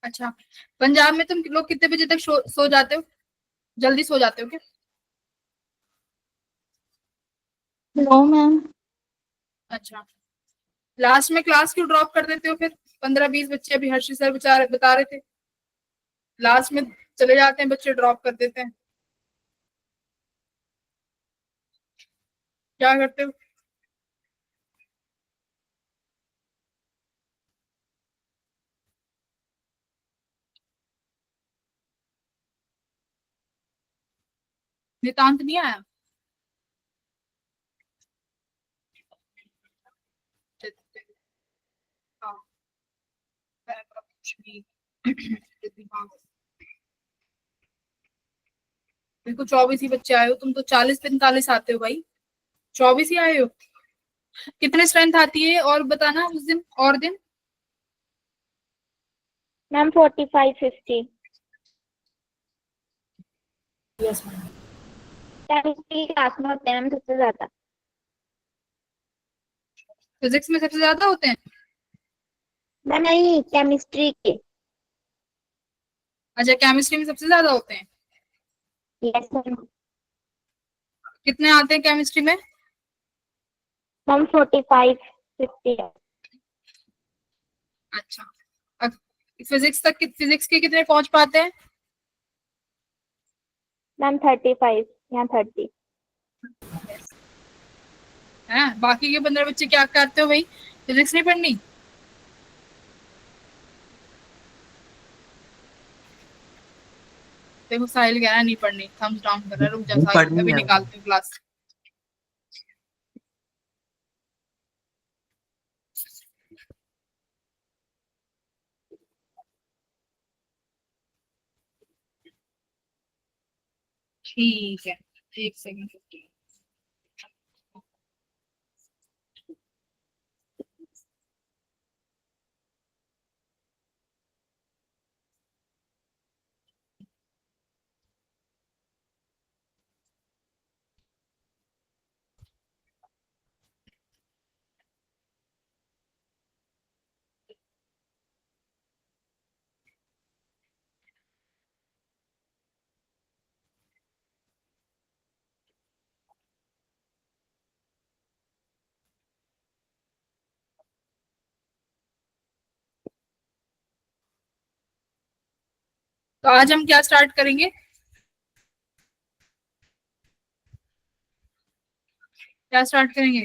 अच्छा, पंजाब में तुम लोग कितने बजे तक सो जाते हो? जल्दी सो जाते हो क्या? No ma'am. अच्छा, लास्ट में क्लास क्यों ड्रॉप कर देते हो फिर? 15-20 बच्चे अभी हर्षी सर बता रहे थे, लास्ट में चले जाते हैं बच्चे, ड्रॉप कर देते हैं। क्या करते हो? नितांत नहीं आया? हाँ, बिल्कुल 24 ही बच्चे आए हो, तुम तो 40-45 आते हो भाई, 24 ही आए हो। कितने स्ट्रेंथ आती है और बताना उस दिन और दिन? Ma'am 45-50। Yes ma'am. Chemistry class में होते हैं मैम सबसे ज्यादा। फिजिक्स में सबसे ज्यादा होते हैं? मैम नहीं, केमिस्ट्री के। अच्छा, केमिस्ट्री में सबसे ज्यादा होते हैं। Yes ma'am. कितने आते हैं केमिस्ट्री में? मैम 45-50 है। अच्छा, फिजिक्स के कितने पहुंच पाते हैं? मैम 35 या 30। हैं, बाकी के 15 बच्चे क्या करते हो भाई? फिजिक्स नहीं पढ़नी? देखो साहिल कह रहा है नहीं पढ़नी, थम्स डाउन कर रहा है। रुक जा साहिल, पढ़नी अभी है। निकालती हूँ क्लास। ठीक है, एक सेकंड। तो आज हम क्या स्टार्ट करेंगे? क्या स्टार्ट करेंगे?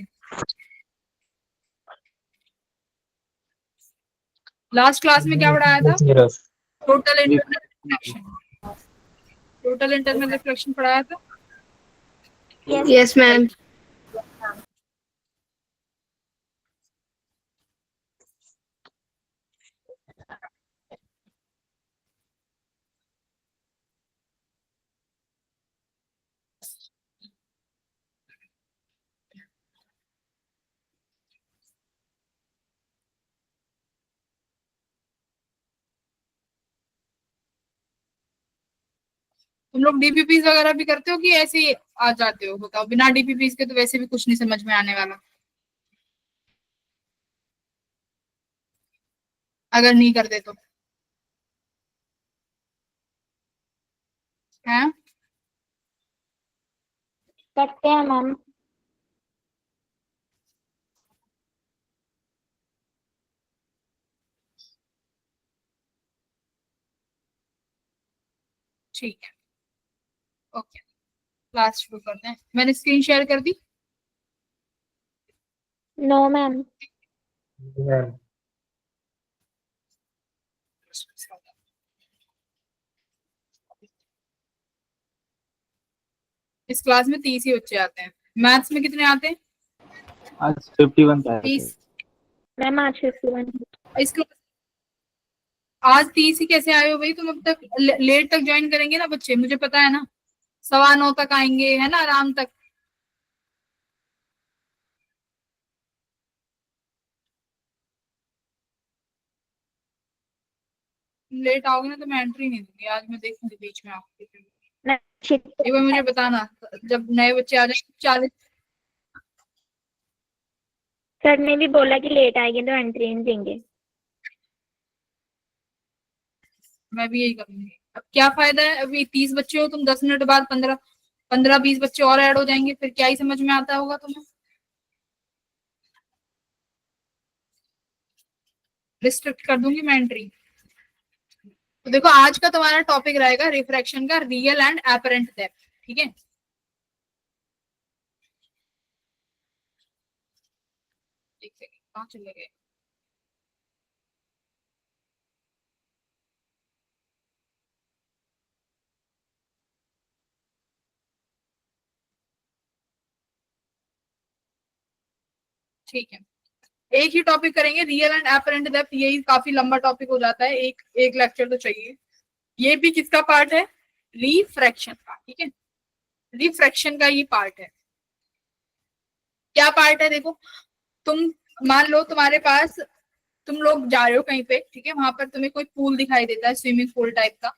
लास्ट क्लास में क्या पढ़ाया था? Total internal reflection. Total internal reflection पढ़ाया था। Yes ma'am. तुम लोग डीपीपी वगैरह भी करते हो कि ऐसे ही आ जाते हो? बताओ, बिना डीपीपी के तो वैसे भी कुछ नहीं समझ में आने वाला, अगर नहीं करते तो। हैं? करते हैं मैम। ठीक है, ओके, क्लास शुरू करते हैं। मैंने स्क्रीन शेयर कर दी। No ma'am. इस क्लास में 30 ही बच्चे आते हैं। मैथ्स में कितने आते हैं? आज 51 था। 30। मैम आज 51। इस क्लास आज 30 ही कैसे आए हो भाई तुम? अब तक लेट तक ज्वाइन करेंगे ना बच्चे, मुझे पता है ना, 9:15 तक आएंगे है ना, आराम तक। लेट आओगे ना तो मैं एंट्री नहीं दूंगी आज, मैं देखूंगी बीच में आपके। एक बार मुझे बताना, जब नए बच्चे आ जाएंगे 40। सर ने भी बोला कि लेट आएंगे तो एंट्री नहीं देंगे। मैं भी यही करूंगी। अब क्या फायदा है, अभी 30 बच्चे हो तुम, 10 मिनट बाद 15-20 बच्चे और ऐड हो जाएंगे, फिर क्या ही समझ में आता होगा तुम्हें। रिस्ट्रिक्ट कर दूंगी मैं एंट्री। तो देखो आज का तुम्हारा टॉपिक रहेगा रिफ्रैक्शन का रियल एंड एपरेंट डेप्थ, ठीक है। एक सेकंड, कहाँ चले गए। ठीक है, एक ही टॉपिक करेंगे रियल एंड एपरेंट डेप्थ, यही काफी लंबा टॉपिक हो जाता है, एक एक लेक्चर तो चाहिए। ये भी किसका पार्ट है, रिफ्रैक्शन का, ठीक है। रिफ्रैक्शन का ये पार्ट है। क्या पार्ट है, देखो तुम मान लो तुम्हारे पास, तुम लोग जा रहे हो कहीं पे, ठीक है, वहां पर तुम्हें कोई पूल दिखाई देता है, स्विमिंग पूल टाइप का।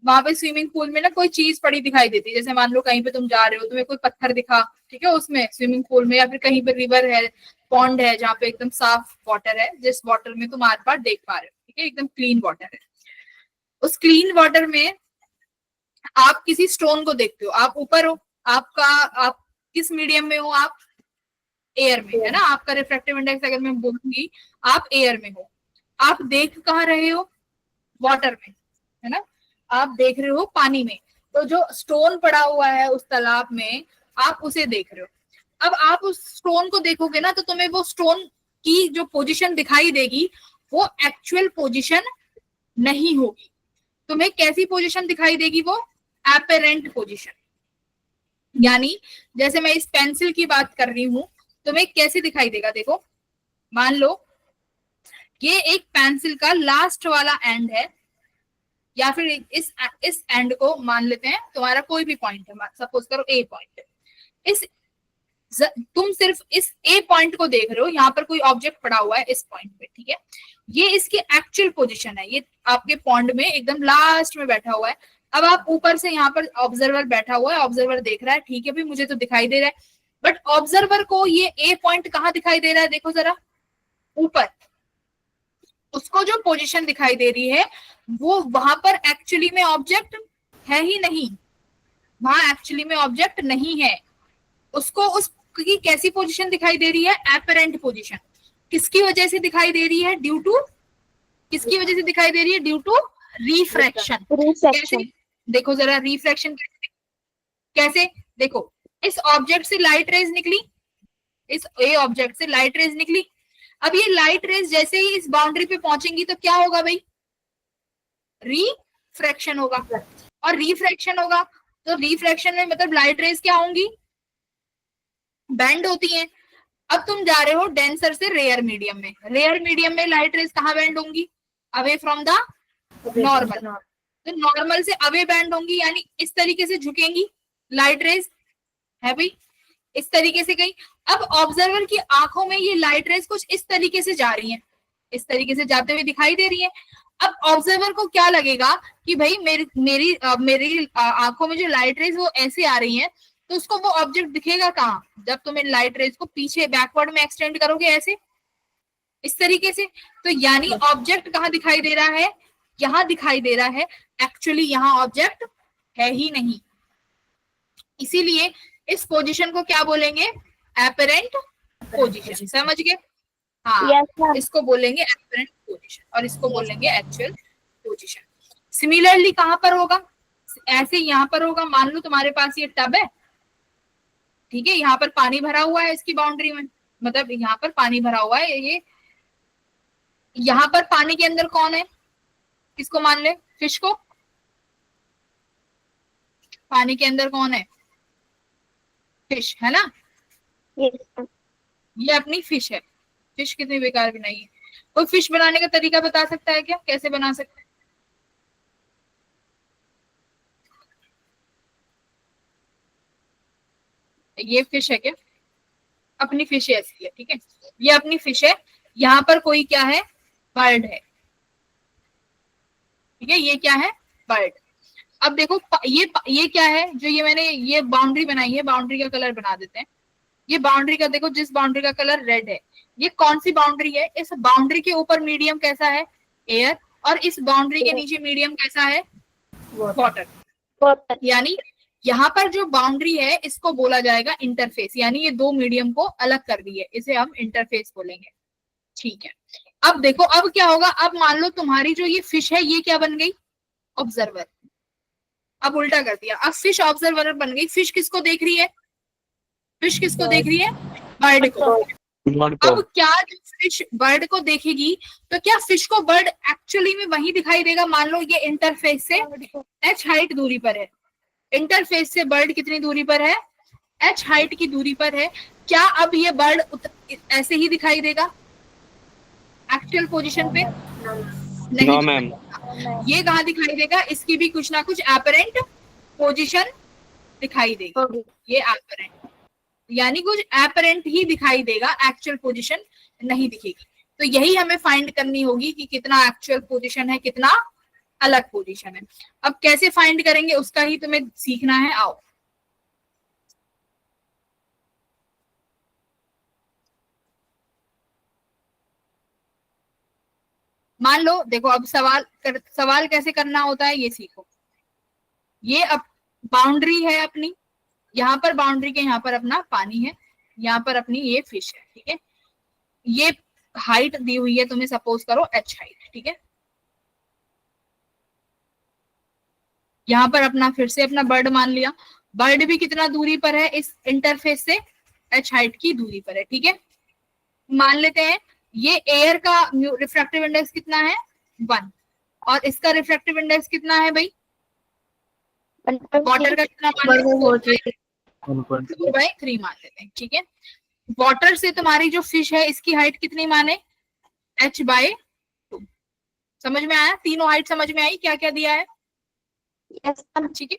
वहां पे स्विमिंग पूल में ना कोई चीज पड़ी दिखाई देती है, जैसे मान लो कहीं पे तुम जा रहे हो, तुम्हें कोई पत्थर दिखा, ठीक है, उसमें स्विमिंग पूल में, या फिर कहीं पे रिवर है, पॉन्ड है, जहाँ पे एकदम साफ वाटर है, जिस वाटर में तुम आर पार देख पा रहे हो, ठीक है, एकदम क्लीन वाटर है। उस क्लीन वाटर में आप किसी स्टोन को देखते हो, आप ऊपर हो, आप किस मीडियम में हो, आप एयर में, है ना, आपका रिफ्रैक्टिव इंडेक्स अगर मैं बोलूंगी, आप एयर में हो। आप देख कहाँ रहे हो, वाटर में, है ना, आप देख रहे हो पानी में। तो जो स्टोन पड़ा हुआ है उस तालाब में, आप उसे देख रहे हो। अब आप उस स्टोन को देखोगे ना, तो तुम्हें वो स्टोन की जो पोजीशन दिखाई देगी वो एक्चुअल पोजीशन नहीं होगी। तुम्हें कैसी पोजीशन दिखाई देगी, वो एपेरेंट पोजीशन। यानी जैसे मैं इस पेंसिल की बात कर रही हूं, तुम्हें कैसे दिखाई देगा, देखो मान लो ये एक पेंसिल का लास्ट वाला एंड है, या फिर इस एंड को मान लेते हैं तुम्हारा कोई भी पॉइंट है, सपोज करो ए पॉइंट है। इस तुम सिर्फ इस ए पॉइंट को देख रहे हो, यहाँ पर कोई ऑब्जेक्ट पड़ा हुआ है इस पॉइंट पे, ठीक है, ये इसकी एक्चुअल पोजीशन है, ये आपके पॉइंट में एकदम लास्ट में बैठा हुआ है। अब आप ऊपर से, यहाँ पर ऑब्जर्वर बैठा हुआ है, ऑब्जर्वर देख रहा है, ठीक है भी, मुझे तो दिखाई दे रहा है, बट ऑब्जर्वर को ये ए पॉइंट कहाँ दिखाई दे रहा है, देखो जरा ऊपर। उसको जो पोजीशन दिखाई दे रही है वो वहां पर एक्चुअली में ऑब्जेक्ट है ही नहीं, वहां एक्चुअली में ऑब्जेक्ट नहीं है। उसको उसकी कैसी पोजीशन दिखाई दे रही है, एपरेंट पोजीशन। किसकी वजह से दिखाई दे रही है, ड्यू टू, किसकी वजह से दिखाई दे रही है, ड्यू टू रिफ्रैक्शन। कैसे, देखो जरा रिफ्रैक्शन कैसे, देखो इस ऑब्जेक्ट से लाइट रेज निकली, इस ए ऑब्जेक्ट से लाइट रेज निकली। अब ये लाइट रेज जैसे ही इस बाउंड्री पे पहुंचेंगी तो क्या होगा भाई, रिफ्रैक्शन होगा। और रिफ्रैक्शन होगा तो रिफ्रैक्शन में मतलब लाइट रेज क्या होंगी, बैंड होती हैं। अब तुम जा रहे हो डेंसर से रेयर मीडियम में, रेयर मीडियम में लाइट रेज कहाँ बैंड होंगी, अवे फ्रॉम द नॉर्मल। तो नॉर्मल से अवे बैंड होंगी, यानी इस तरीके से झुकेंगी लाइट रेज, है भाई, इस तरीके से गई। अब ऑब्जर्वर की आंखों में ये लाइट रेज कुछ इस तरीके से जा रही हैं, इस तरीके से जाते हुए दिखाई दे रही है। अब ऑब्जर्वर को क्या लगेगा कि भाई मेरी आंखों में जो लाइट रेज वो ऐसे आ रही हैं, तो उसको वो ऑब्जेक्ट दिखेगा कहाँ, जब तुम्हें लाइट रेज को पीछे बैकवर्ड में एक्सटेंड करोगे ऐसे, इस तरीके से। तो यानी ऑब्जेक्ट कहाँ दिखाई दे रहा है, यहाँ दिखाई दे रहा है, एक्चुअली यहाँ ऑब्जेक्ट है ही नहीं। इसीलिए इस पोजीशन को क्या बोलेंगे, एपरेंट पोजीशन, समझ गए। हाँ yes, इसको बोलेंगे एपरेंट पोजीशन और इसको बोलेंगे एक्चुअल पोजीशन। सिमिलरली कहां पर होगा, ऐसे यहाँ पर होगा। मान लो तुम्हारे पास ये टब है, ठीक है, यहाँ पर पानी भरा हुआ है इसकी बाउंड्री में, मतलब यहाँ पर पानी भरा हुआ है, ये यहाँ पर पानी के अंदर कौन है, किसको मान ले, फिश को। पानी के अंदर कौन है, फिश, है ना, yes, ये अपनी फिश है। फिश कितनी बेकार बनाई है। कोई फिश बनाने का तरीका बता सकता है क्या, कैसे बना सकते हैं, ये फिश है क्या, अपनी फिश ऐसी है, ठीक है, ये अपनी फिश है। यहाँ पर कोई क्या है, बर्ड है, ठीक है, ये क्या है, बर्ड। अब देखो ये क्या है, जो ये मैंने ये बाउंड्री बनाई है, बाउंड्री का कलर बना देते हैं। ये बाउंड्री का देखो, जिस बाउंड्री का कलर रेड है, ये कौन सी बाउंड्री है, इस बाउंड्री के ऊपर मीडियम कैसा है, एयर, और इस बाउंड्री के नीचे मीडियम कैसा है, वाटर। वाटर। यानी यहाँ पर जो बाउंड्री है इसको बोला जाएगा इंटरफेस, यानी ये दो मीडियम को अलग कर दिए, इसे हम इंटरफेस बोलेंगे। ठीक है, अब देखो अब क्या होगा, अब मान लो तुम्हारी जो ये फिश है ये क्या बन गई, ऑब्जर्वर। अब उल्टा कर दिया, अब फिश ऑब्जर्वर बन गई। फिश किसको देख रही है, फिश किसको देख रही है, बर्ड को। अब क्या फिश बर्ड को देखेगी तो क्या फिश को बर्ड एक्चुअली में वही दिखाई देगा। मान लो ये इंटरफेस से h हाइट दूरी पर है, इंटरफेस से बर्ड कितनी दूरी पर है, h हाइट की दूरी पर है। क्या अब ये बर्ड ऐसे ही दिखाई देगा एक्चुअल पोजीशन पे, नहीं नो मैम। ये कहाँ दिखाई देगा, इसकी भी कुछ ना कुछ एपरेंट पोजीशन दिखाई देगी। ये एपरेंट यानी कुछ एपरेंट ही दिखाई देगा, एक्चुअल पोजीशन नहीं दिखेगी। तो यही हमें फाइंड करनी होगी कि कितना एक्चुअल पोजीशन है, कितना अलग पोजीशन है। अब कैसे फाइंड करेंगे उसका ही तुम्हें सीखना है। आओ मान लो, देखो अब सवाल कैसे करना होता है ये सीखो। ये अब बाउंड्री है अपनी, यहाँ पर बाउंड्री के यहाँ पर अपना पानी है, यहाँ पर अपनी ये फिश है। ठीक है, ये हाइट दी हुई है तुम्हें, सपोज करो h हाइट। ठीक है, यहाँ पर अपना फिर से अपना बर्ड मान लिया, बर्ड भी कितना दूरी पर है इस इंटरफेस से, h हाइट की दूरी पर है। ठीक है, मान लेते हैं ये एयर का रिफ्रैक्टिव इंडेक्स कितना है 1, और इसका रिफ्रैक्टिव इंडेक्स कितना है भाई, वाटर का कितना मान लेते हैं 4/3 मान लेते हैं। ठीक है, वाटर से तुम्हारी जो फिश है इसकी हाइट कितनी माने, h/2। समझ में आया, तीनों हाइट समझ में आई, क्या क्या दिया है। ठीक है,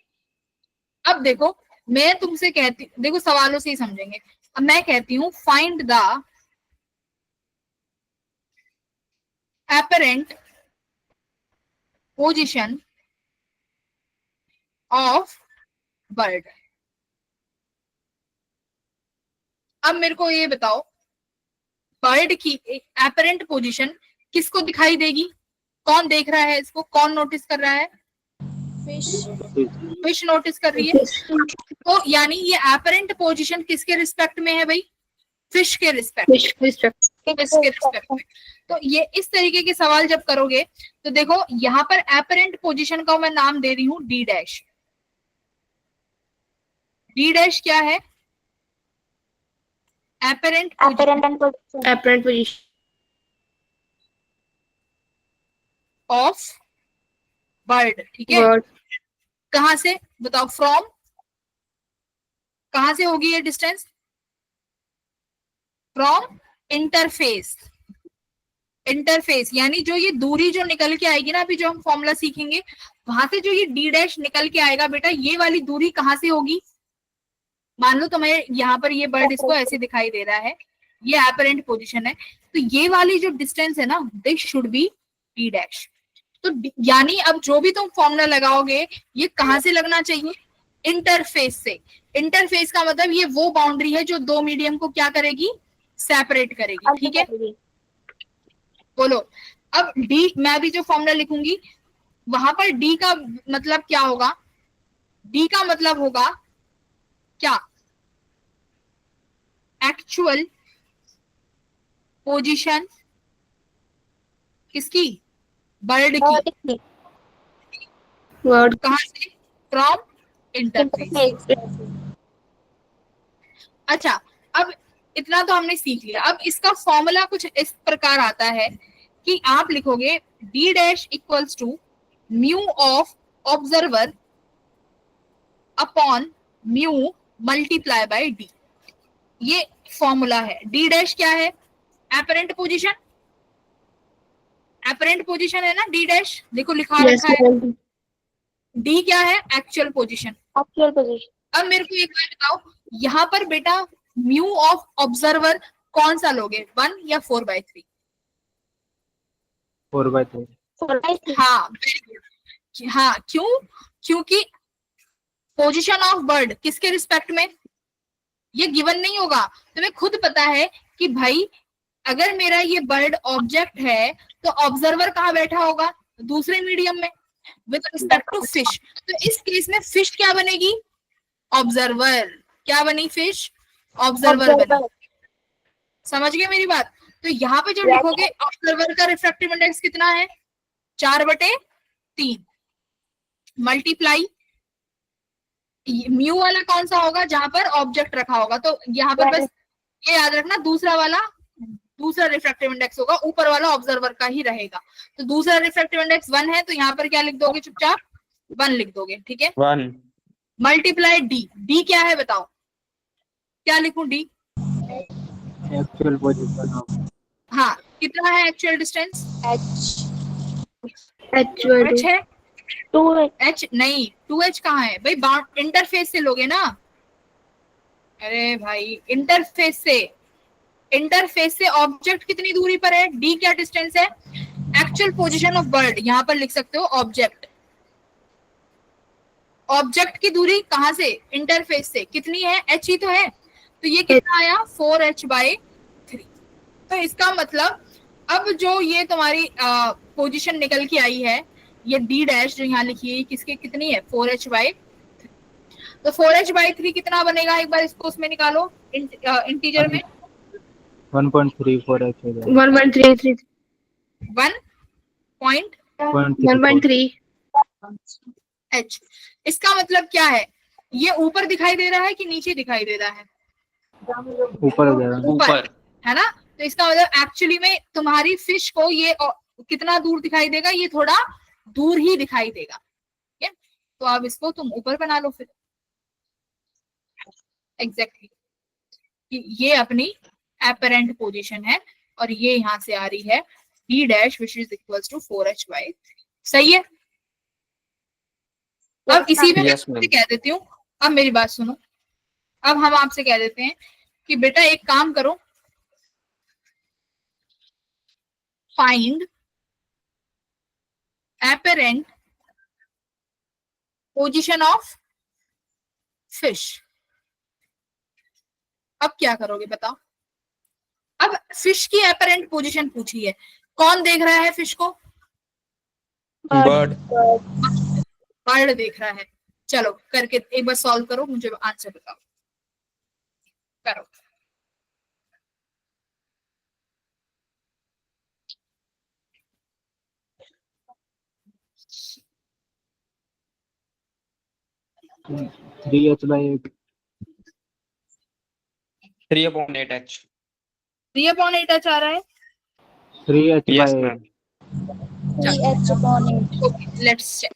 अब देखो मैं तुमसे कहती, देखो सवालों से ही समझेंगे। अब मैं कहती हूँ find the apparent position of bird। अब मेरे को ये बताओ बर्ड की apparent पोजीशन किसको दिखाई देगी, कौन देख रहा है इसको, कौन नोटिस कर रहा है, फिश नोटिस कर रही है। तो यानी ये apparent पोजीशन किसके रिस्पेक्ट में है भाई, फिश के रिस्पेक्ट में। तो ये इस तरीके के सवाल जब करोगे तो देखो यहाँ पर एपरेंट पोजीशन का मैं नाम दे रही हूँ डी डैश। डी डैश क्या है, एपरेंट पोजीशन ऑफ बर्ड। ठीक है, कहां से बताओ, फ्रॉम, कहां से होगी ये डिस्टेंस, फ्रॉम इंटरफेस। इंटरफेस यानी जो ये दूरी जो निकल के आएगी ना, अभी जो हम फॉर्मूला सीखेंगे वहां से जो ये डी डैश निकल के आएगा बेटा, ये वाली दूरी कहां से होगी। मान लो तुम्हें यहाँ पर ये बर्ड इसको ऐसे दिखाई दे रहा है, ये एपरेंट पोजीशन है, तो ये वाली जो डिस्टेंस है ना this should be D dash. तो यानी अब जो भी तुम फॉर्मूला लगाओगे ये कहां से लगना चाहिए, इंटरफेस से। इंटरफेस का मतलब ये वो बाउंड्री है जो दो मीडियम को क्या करेगी, सेपरेट करेगी। ठीक है, बोलो अब डी, मैं अभी जो फॉर्मूला लिखूंगी वहां पर डी का मतलब क्या होगा, डी का मतलब होगा क्या, एक्चुअल पोजीशन किसकी, बर्ड की, कहां से, फ्रॉम इंटरफेस। अच्छा, अब इतना तो हमने सीख लिया। अब इसका फॉर्मूला कुछ इस प्रकार आता है कि आप लिखोगे d dash equals to mu of observer upon mu multiply by d. ये फॉर्मूला है। डी डैश क्या है, एपरेंट पोजीशन, एपरेंट पोजीशन है ना डी डैश, देखो लिखा रखा है। डी क्या है, एक्चुअल पोजीशन। अब मेरे को एक बात बताओ, यहाँ पर बेटा म्यू ऑफ ऑब्जर्वर कौन सा लोगे, 1 या 4/3। 4/3। हाँ वेरी गुड, हाँ क्यों, क्योंकि पोजीशन ऑफ बर्ड किसके रिस्पेक्ट में, ये गिवन नहीं होगा, तुम्हें खुद पता है कि भाई अगर मेरा ये बर्ड ऑब्जेक्ट है तो ऑब्जर्वर कहाँ बैठा होगा, दूसरे मीडियम में विद रिस्पेक्ट टू फिश। तो इस केस में फिश क्या बनेगी? ऑब्जर्वर। क्या बनी फिश? ऑब्जर्वर बनी। समझ गए मेरी बात? तो यहाँ पे जब लिखोगे ऑब्जर्वर का रिफ्रैक्टिव इंडेक्स कितना है? 4/3 मल्टीप्लाई म्यू वाला कौन सा होगा? जहां पर ऑब्जेक्ट रखा होगा। तो यहाँ पर बस ये याद रखना, दूसरा रिफ्रैक्टिव इंडेक्स होगा, ऊपर वाला ऑब्जर्वर का ही रहेगा। तो दूसरा रिफ्रैक्टिव इंडेक्स 1 है, तो यहाँ पर क्या लिख दोगे? चुपचाप 1 लिख दोगे, ठीक है। 1 मल्टीप्लाई डी क्या है बताओ? क्या लिखूं डी? एक्चुअल पोजीशन ऑफ हाँ, कितना है एक्चुअल डिस्टेंस? एक्चुअल एच है? 2 एच नहीं, 2h कहाँ है भाई? इंटरफेस से लोगे ना। अरे भाई, इंटरफेस से ऑब्जेक्ट कितनी दूरी पर है? डी क्या डिस्टेंस है? Actual position of bird. यहां पर लिख सकते हो ऑब्जेक्ट की दूरी कहां से? इंटरफेस से। कितनी है? एच ही तो है। तो ये कितना आया? 4h/3। तो इसका मतलब अब जो ये तुम्हारी पोजीशन निकल के आई है, ये डी डैश जो यहाँ लिखी है, किसके कितनी है? 4h/3। तो 4h/3 कितना बनेगा? एक बार इसको उसमें निकालो, इंटीजर में। 1.34 एच 1.33 1.3 h। इसका मतलब क्या है? ये ऊपर दिखाई दे रहा है कि नीचे दिखाई दे रहा है? ऊपर हो जाएगा। ऊपर है ना? तो इसका मतलब एक्चुअली में तुम्हारी फिश को ये कितना दूर दिखाई देगा? ये थोड़ा दूर ही दिखाई देगा, ठीक है। तो अब इसको तुम ऊपर बना लो फिर। एग्जैक्टली ये अपनी एपरेंट पोजीशन है, और ये यहां से आ रही है d dash which is equals to 4h/3। सही है? अब इसी में मैं Yes, आपसे कह देती हूँ, अब मेरी बात सुनो। अब हम आपसे कह देते हैं कि बेटा एक काम करो, find apparent position of fish. अब क्या करोगे बताओ? अब फिश की एपरेंट पोजीशन पूछी है, कौन देख रहा है फिश को? बर्ड बर्ड देख रहा है। चलो करके एक बार सॉल्व करो, मुझे आंसर बताओ। करो। Three H by 8 3/8h 3/8h आ रहा है। 3h yes by 8 ma'am 3h/8 okay, let's check.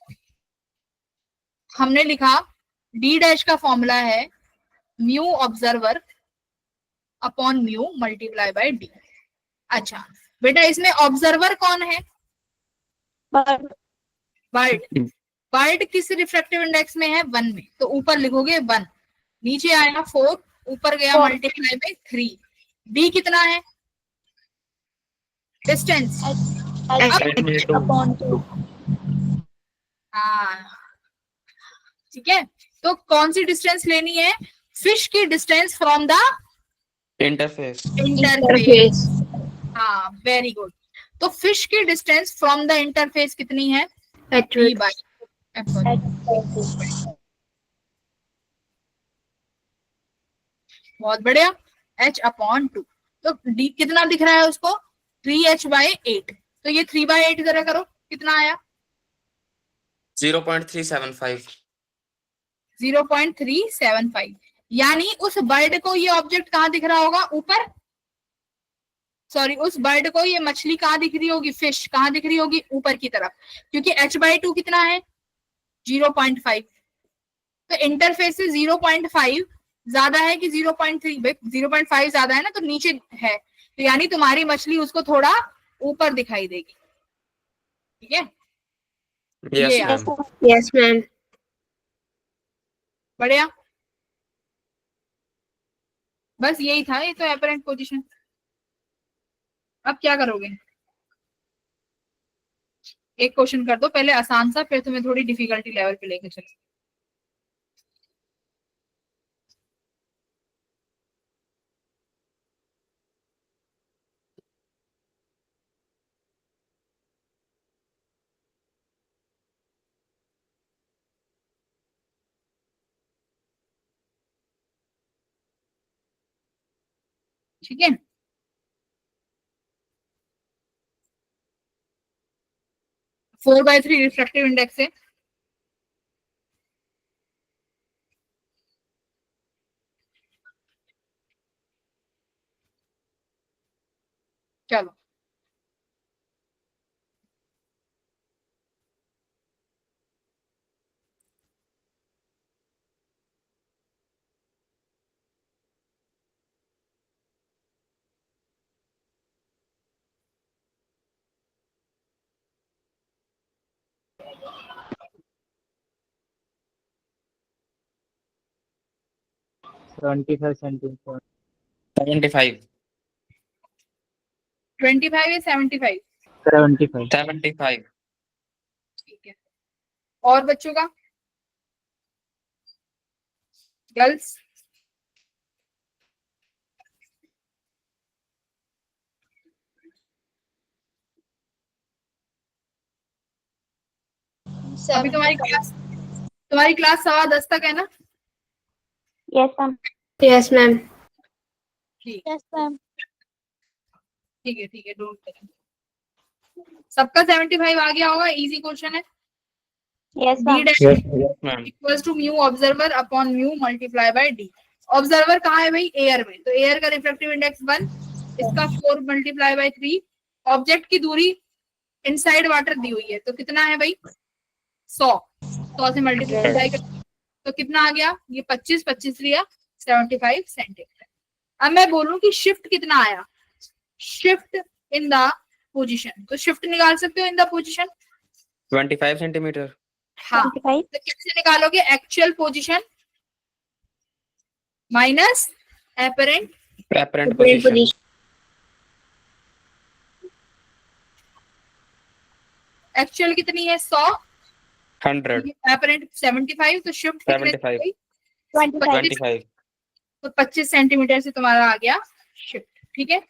हमने लिखा डी डैश का फॉर्मूला है mu observer upon mu multiply by d. अच्छा बेटा, इसमें ऑब्जर्वर कौन है? बर्ड बर्ड किस रिफ्रैक्टिव इंडेक्स में है? 1 में। तो ऊपर लिखोगे 1, नीचे आया 4, ऊपर गया 4 मल्टीप्लाई बाय 3। डी कितना है? डिस्टेंस। h/2 हाँ ठीक है। तो कौन सी डिस्टेंस लेनी है? फिश की distance from the interface interface. हाँ वेरी गुड। तो फिश की डिस्टेंस फ्रॉम द इंटरफेस कितनी है? d बाय बहुत बढ़िया, h/2। तो d कितना दिख रहा है उसको? 3h/8। तो ये 3/8 जरा करो, कितना आया? 0.375 0.375। यानी उस बर्ड को ये ऑब्जेक्ट कहाँ दिख रहा होगा? ऊपर। सॉरी, उस बर्ड को ये मछली कहाँ दिख रही होगी? फिश कहाँ दिख रही होगी? ऊपर की तरफ, क्योंकि h/2 कितना है? 0.5। तो इंटरफेस से 0.5 ज्यादा है कि 0.3? 0.5 ज्यादा है ना, तो नीचे है। तो यानी तुम्हारी मछली उसको थोड़ा ऊपर दिखाई देगी, ठीक है। yes ये मैम yes ma'am बढ़िया, बस यही था, ये तो एपरेंट पोजीशन। अब क्या करोगे? एक क्वेश्चन कर दो पहले आसान सा, फिर तुम्हें थोड़ी डिफिकल्टी लेवल पे लेके चलो। ठीक है। Four by three refractive index है। चलो सेवेंटी फाइव सेंटीमीटर 75 25 या 75? 75 75 ठीक है। और बच्चों का, गर्ल्स? अभी तुम्हारी क्लास 10:15 तक है ना? Yes ma'am. यस मैम। ठीक यस मैम। ठीक है डोंट वरी। सबका 75 आ गया होगा, इजी क्वेश्चन है। Yes d ma'am. Dash yes ma'am equals to mu observer upon mu multiply by d. Observer कहाँ है भाई? एयर में, तो एयर का रिफ्रैक्टिव इंडेक्स 1, इसका 4 मल्टीप्लाई बाय 3। ऑब्जेक्ट की दूरी इनसाइड वाटर दी हुई है, तो कितना है भाई? 100 से मल्टीप्लाई कर, तो कितना आ गया? ये 25 25 लिया 75 सेंटीमीटर। अब मैं बोलूं कि शिफ्ट कितना आया, शिफ्ट इन द पोजीशन, तो शिफ्ट निकाल सकते हो इन द पोजीशन। 25 सेंटीमीटर हाँ, 25। तो कैसे निकालोगे? Actual position minus apparent apparent position actual कितनी है? 100, 100 एपरेंट 75, तो शिफ्ट कितने? 75 25। 25 तो 25 सेंटीमीटर से तुम्हारा आ गया शिफ्ट। ठीक है,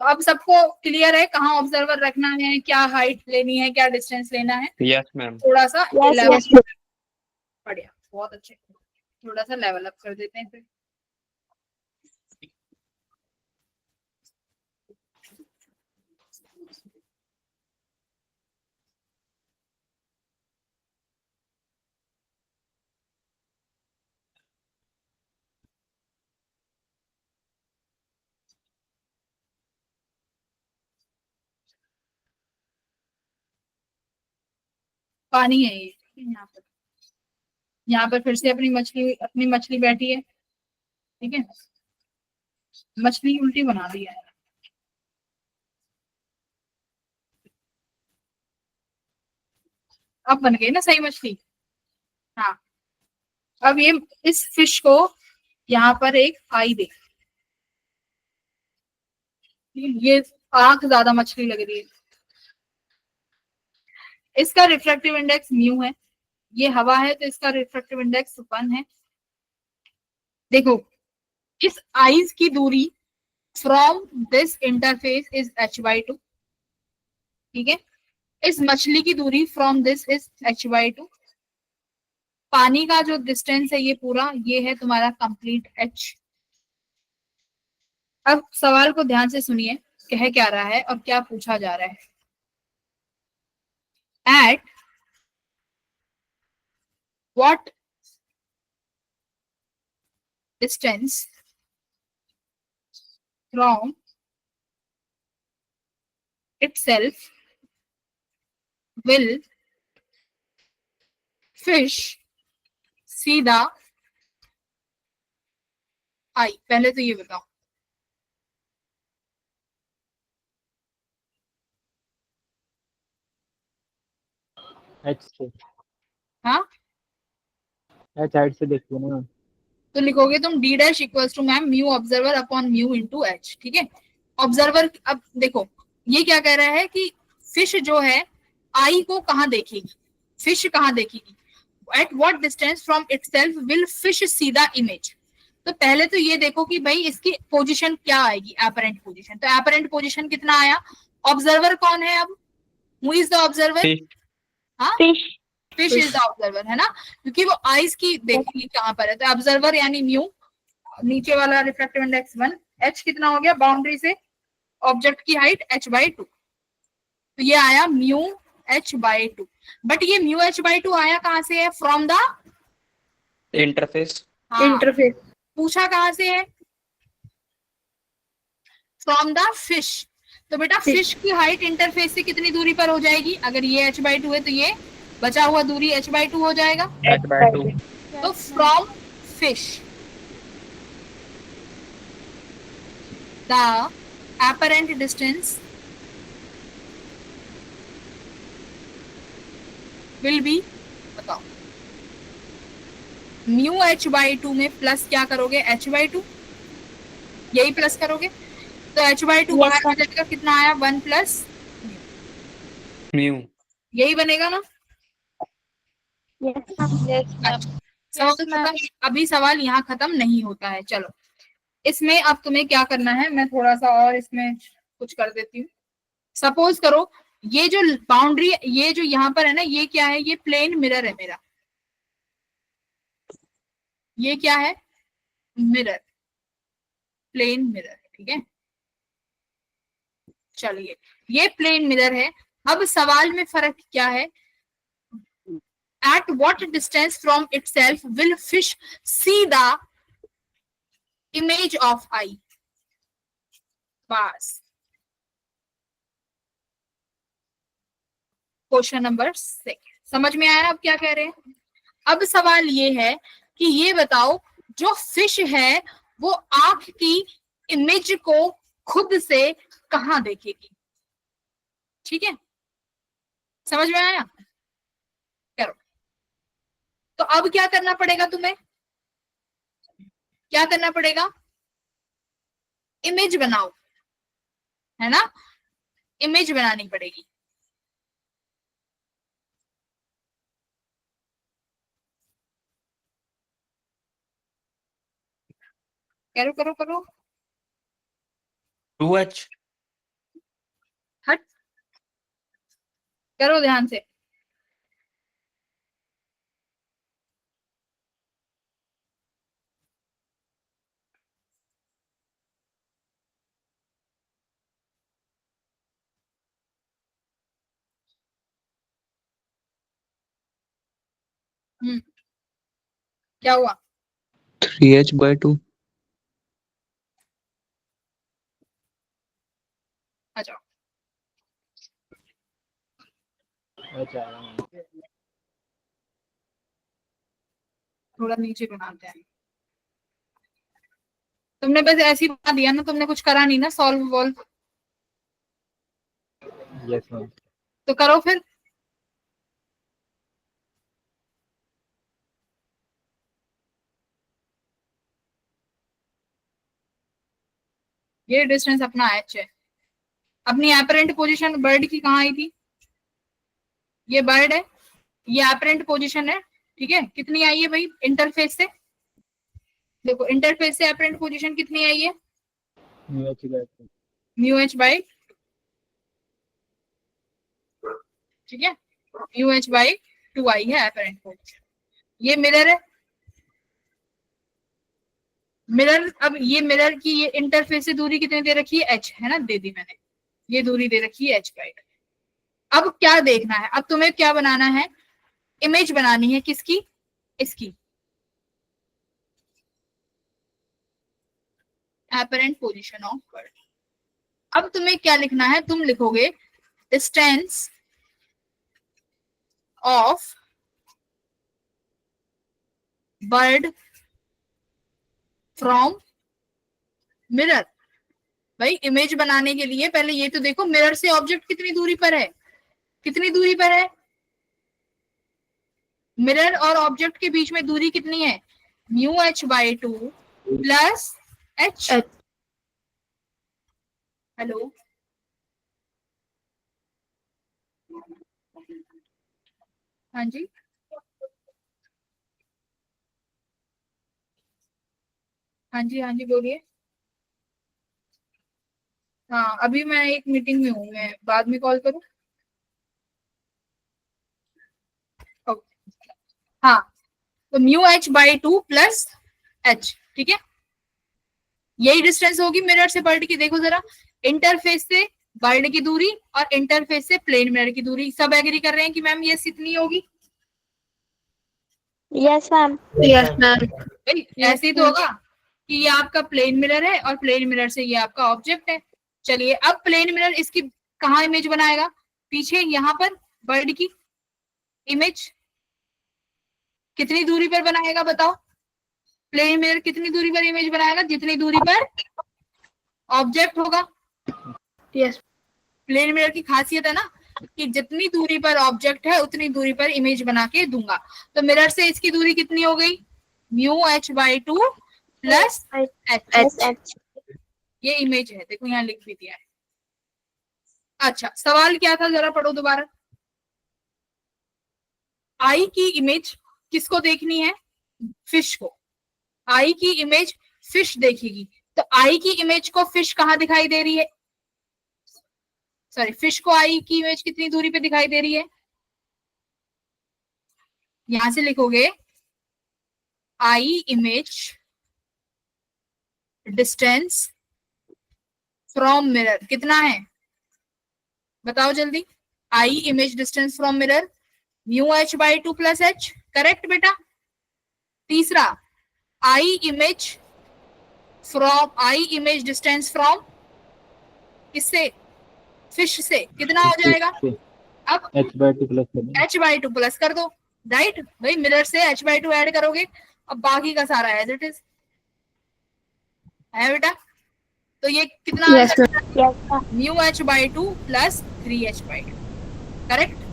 तो अब सबको क्लियर है कहाँ ऑब्जर्वर रखना है, क्या हाइट लेनी है, क्या डिस्टेंस लेना है? yes ma'am थोड़ा सा Yes, लेवल, yes. बढ़िया, बहुत अच्छे, थोड़ा सा लेवल अप कर देते हैं फिर। पानी है ये यहाँ पर फिर से अपनी मछली बैठी है। ठीक है, मछली उल्टी बना दी है। अब बन गई ना सही मछली। हाँ, अब ये इस फिश को यहाँ पर एक आई दे, ये आंख ज्यादा मछली लग रही है, इसका रिफ्रैक्टिव इंडेक्स म्यू है, ये हवा है तो इसका रिफ्रैक्टिव इंडेक्स 1 है। देखो, इस आइज की दूरी from this interface is h/2। ठीक है, इस मछली की दूरी फ्रॉम दिस इज h/2। पानी का जो डिस्टेंस है ये पूरा, ये है तुम्हारा कंप्लीट h। अब सवाल को ध्यान से सुनिए, कह क्या रहा है और क्या पूछा जा रहा है। At what distance from itself will fish see the eye? पहले तो ये बताओ। एच से, हाँ, एच हाइट से देखिए ना। तो लिखोगे तुम d dash equals to ma'am mu observer upon mu into h. ठीक है, ऑब्जर्वर, अब देखो ये क्या कह रहा है कि फिश जो है आई को कहाँ देखेगी, फिश कहाँ देखेगी, at what distance from itself will fish see the image. तो पहले तो ये देखो कि भाई इसकी पोजीशन क्या आएगी, एपरेंट पोजीशन। तो एपरेंट पोजीशन कितना आया? ऑब्जर्वर कौन है अब? Who is the observer? Fish. हाँ, fish. Fish is the observer, है ना, क्योंकि वो आइज की देखेगी कहाँ पर है। तो ऑब्जर्वर यानी म्यू, नीचे वाला रिफ्रैक्टिव इंडेक्स 1, h कितना हो गया बाउंड्री से ऑब्जेक्ट की हाइट h/2, तो ये आया म्यू h/2। बट ये म्यू h/2 आया कहां से है? From the interface. इंटरफेस। पूछा कहां से है? From the fish. तो बेटा फिश की हाइट इंटरफेस से कितनी दूरी पर हो जाएगी? अगर ये h/2 है तो ये बचा हुआ दूरी h/2 हो जाएगा। h/2। तो from fish the apparent distance will be, बताओ, म्यू h/2 में प्लस क्या करोगे? h/2, यही प्लस करोगे तो h/2 Yes, बाहर sir. आ जाएगा, कितना आया? 1 प्लस म्यू। यही बनेगा ना? Yes, ma'am. सवाल खत्म। अभी सवाल यहाँ खत्म नहीं होता है। चलो इसमें अब तुम्हें क्या करना है, मैं थोड़ा सा और इसमें कुछ कर देती हूँ। सपोज करो ये जो बाउंड्री, ये जो यहाँ पर है ना, ये क्या है? ये प्लेन मिरर है मेरा। ये क्या है? मिरर, प्लेन मिरर, ठीक है। चलिए ये प्लेन मिरर है। अब सवाल में फर्क क्या है? At what distance from itself will fish see the image of eye? बस क्वेश्चन नंबर 6 समझ में आया? अब क्या कह रहे हैं? अब सवाल ये है कि ये बताओ जो फिश है वो आंख की इमेज को खुद से कहां देखेगी? ठीक है, समझ में आया? करो। तो अब क्या करना पड़ेगा तुम्हें? क्या करना पड़ेगा? इमेज बनाओ, है ना? इमेज बनानी पड़ेगी। करो करो करो। 2h। हट, करो ध्यान से। क्या हुआ? 3h/2। आ जाओ। h आ रहा है। थोड़ा नीचे बनाते हैं। तुमने बस ऐसे ही बना दिया ना, तुमने कुछ करा नहीं ना सॉल्व वॉल्व। Yes ma'am. तो करो फिर। ये डिस्टेंस अपना h है। अपनी एपरेंट पोजीशन बर्ड की कहाँ आई थी? ये बर्ड है, ये एपरेंट पोजीशन है, ठीक है। कितनी आई है भाई इंटरफेस से? देखो इंटरफेस से एपरेंट पोजीशन कितनी आई है? म्यू h/, ठीक है, म्यू h/2 आई है एपरेंट पोजीशन। ये मिरर है, मिरर। अब ये मिरर की ये इंटरफेस से दूरी कितनी दे रखी है? h, है ना? दे दी मैंने, ये दूरी दे रखी है h/। अब क्या देखना है? अब तुम्हें क्या बनाना है? इमेज बनानी है किसकी? इसकी, एपरेंट पोजीशन ऑफ बर्ड। अब तुम्हें क्या लिखना है? तुम लिखोगे distance of bird from mirror. भाई इमेज बनाने के लिए पहले ये तो देखो मिरर से ऑब्जेक्ट कितनी दूरी पर है? कितनी दूरी पर है? मिरर और ऑब्जेक्ट के बीच में दूरी कितनी है? Mu h/2 plus h। Hello, हाँ जी, हाँ जी, हाँ जी बोलिए। हाँ अभी मैं एक मीटिंग में हूँ, मैं बाद में कॉल करूँ? हाँ, तो म्यू h/2 प्लस h, ठीक है। यही डिस्टेंस होगी मिरर से बर्ड की। देखो जरा, इंटरफेस से बर्ड की दूरी और इंटरफेस से प्लेन मिरर की दूरी, सब एग्री कर रहे हैं कि मैम ये इतनी होगी। Yes ma'am. यस मैम। भाई ऐसे ही तो होगा कि ये आपका प्लेन मिरर है और प्लेन मिरर से ये आपका ऑब्जेक्ट है। चलिए अब प्लेन मिरर इसकी कहाँ इमेज बनाएगा, पीछे यहाँ पर बर्ड की इमेज कितनी दूरी पर बनाएगा बताओ। प्लेन मिरर कितनी दूरी पर इमेज बनाएगा, जितनी दूरी पर ऑब्जेक्ट होगा। यस। प्लेन मिरर की खासियत है ना कि जितनी दूरी पर ऑब्जेक्ट है उतनी दूरी पर इमेज बना के दूंगा। तो मिरर से इसकी दूरी कितनी हो गई, μh/2 प्लस h। ये इमेज है, देखो यहाँ लिख भी दिया है। अच्छा सवाल क्या था जरा पढ़ो दोबारा। आई की इमेज किसको देखनी है, फिश को। आई की इमेज फिश देखेगी, तो आई की इमेज को फिश कहाँ दिखाई दे रही है, सॉरी फिश को आई की इमेज कितनी दूरी पे दिखाई दे रही है, यहां से लिखोगे eye image distance from mirror कितना है, बताओ जल्दी। Eye image distance from mirror μh/2 plus h, correct बेटा। तीसरा आई इमेज डिस्टेंस फ्रॉम किससे, फिश से, कितना हो जाएगा। अब h/2 प्लस कर दो, राइट भाई, मिरर से h/2 ऐड करोगे, अब बाकी का सारा एज इट इज है बेटा। तो ये कितना Yes, yes μh/2 plus 3h/2, correct.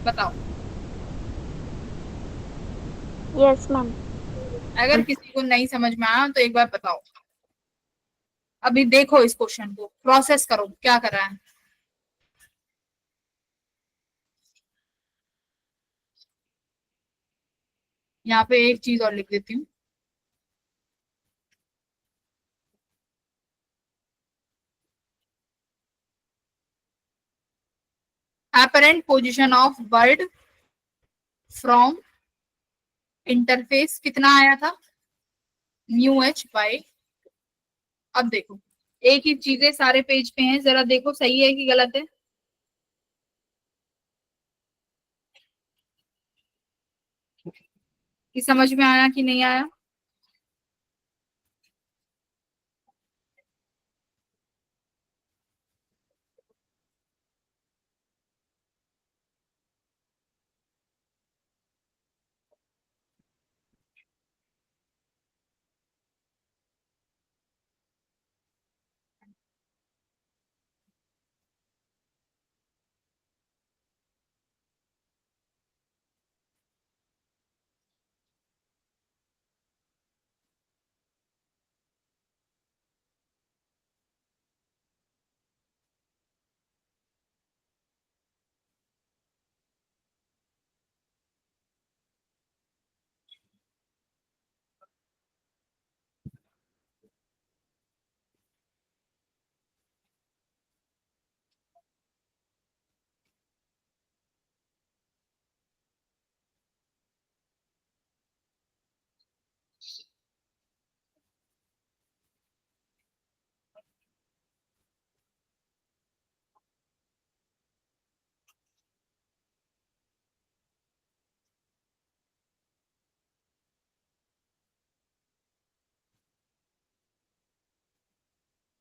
बताओ यस मैम। अगर किसी को नहीं समझ में आया तो एक बार बताओ। अभी देखो इस क्वेश्चन को, प्रोसेस करो क्या कर रहा है। यहाँ पे एक चीज और लिख देती हूँ, apparent position of bird from interface कितना आया था, μh/। अब देखो एक ही चीजें सारे पेज पे हैं, जरा देखो सही है कि गलत है। कि समझ में आया कि नहीं आया।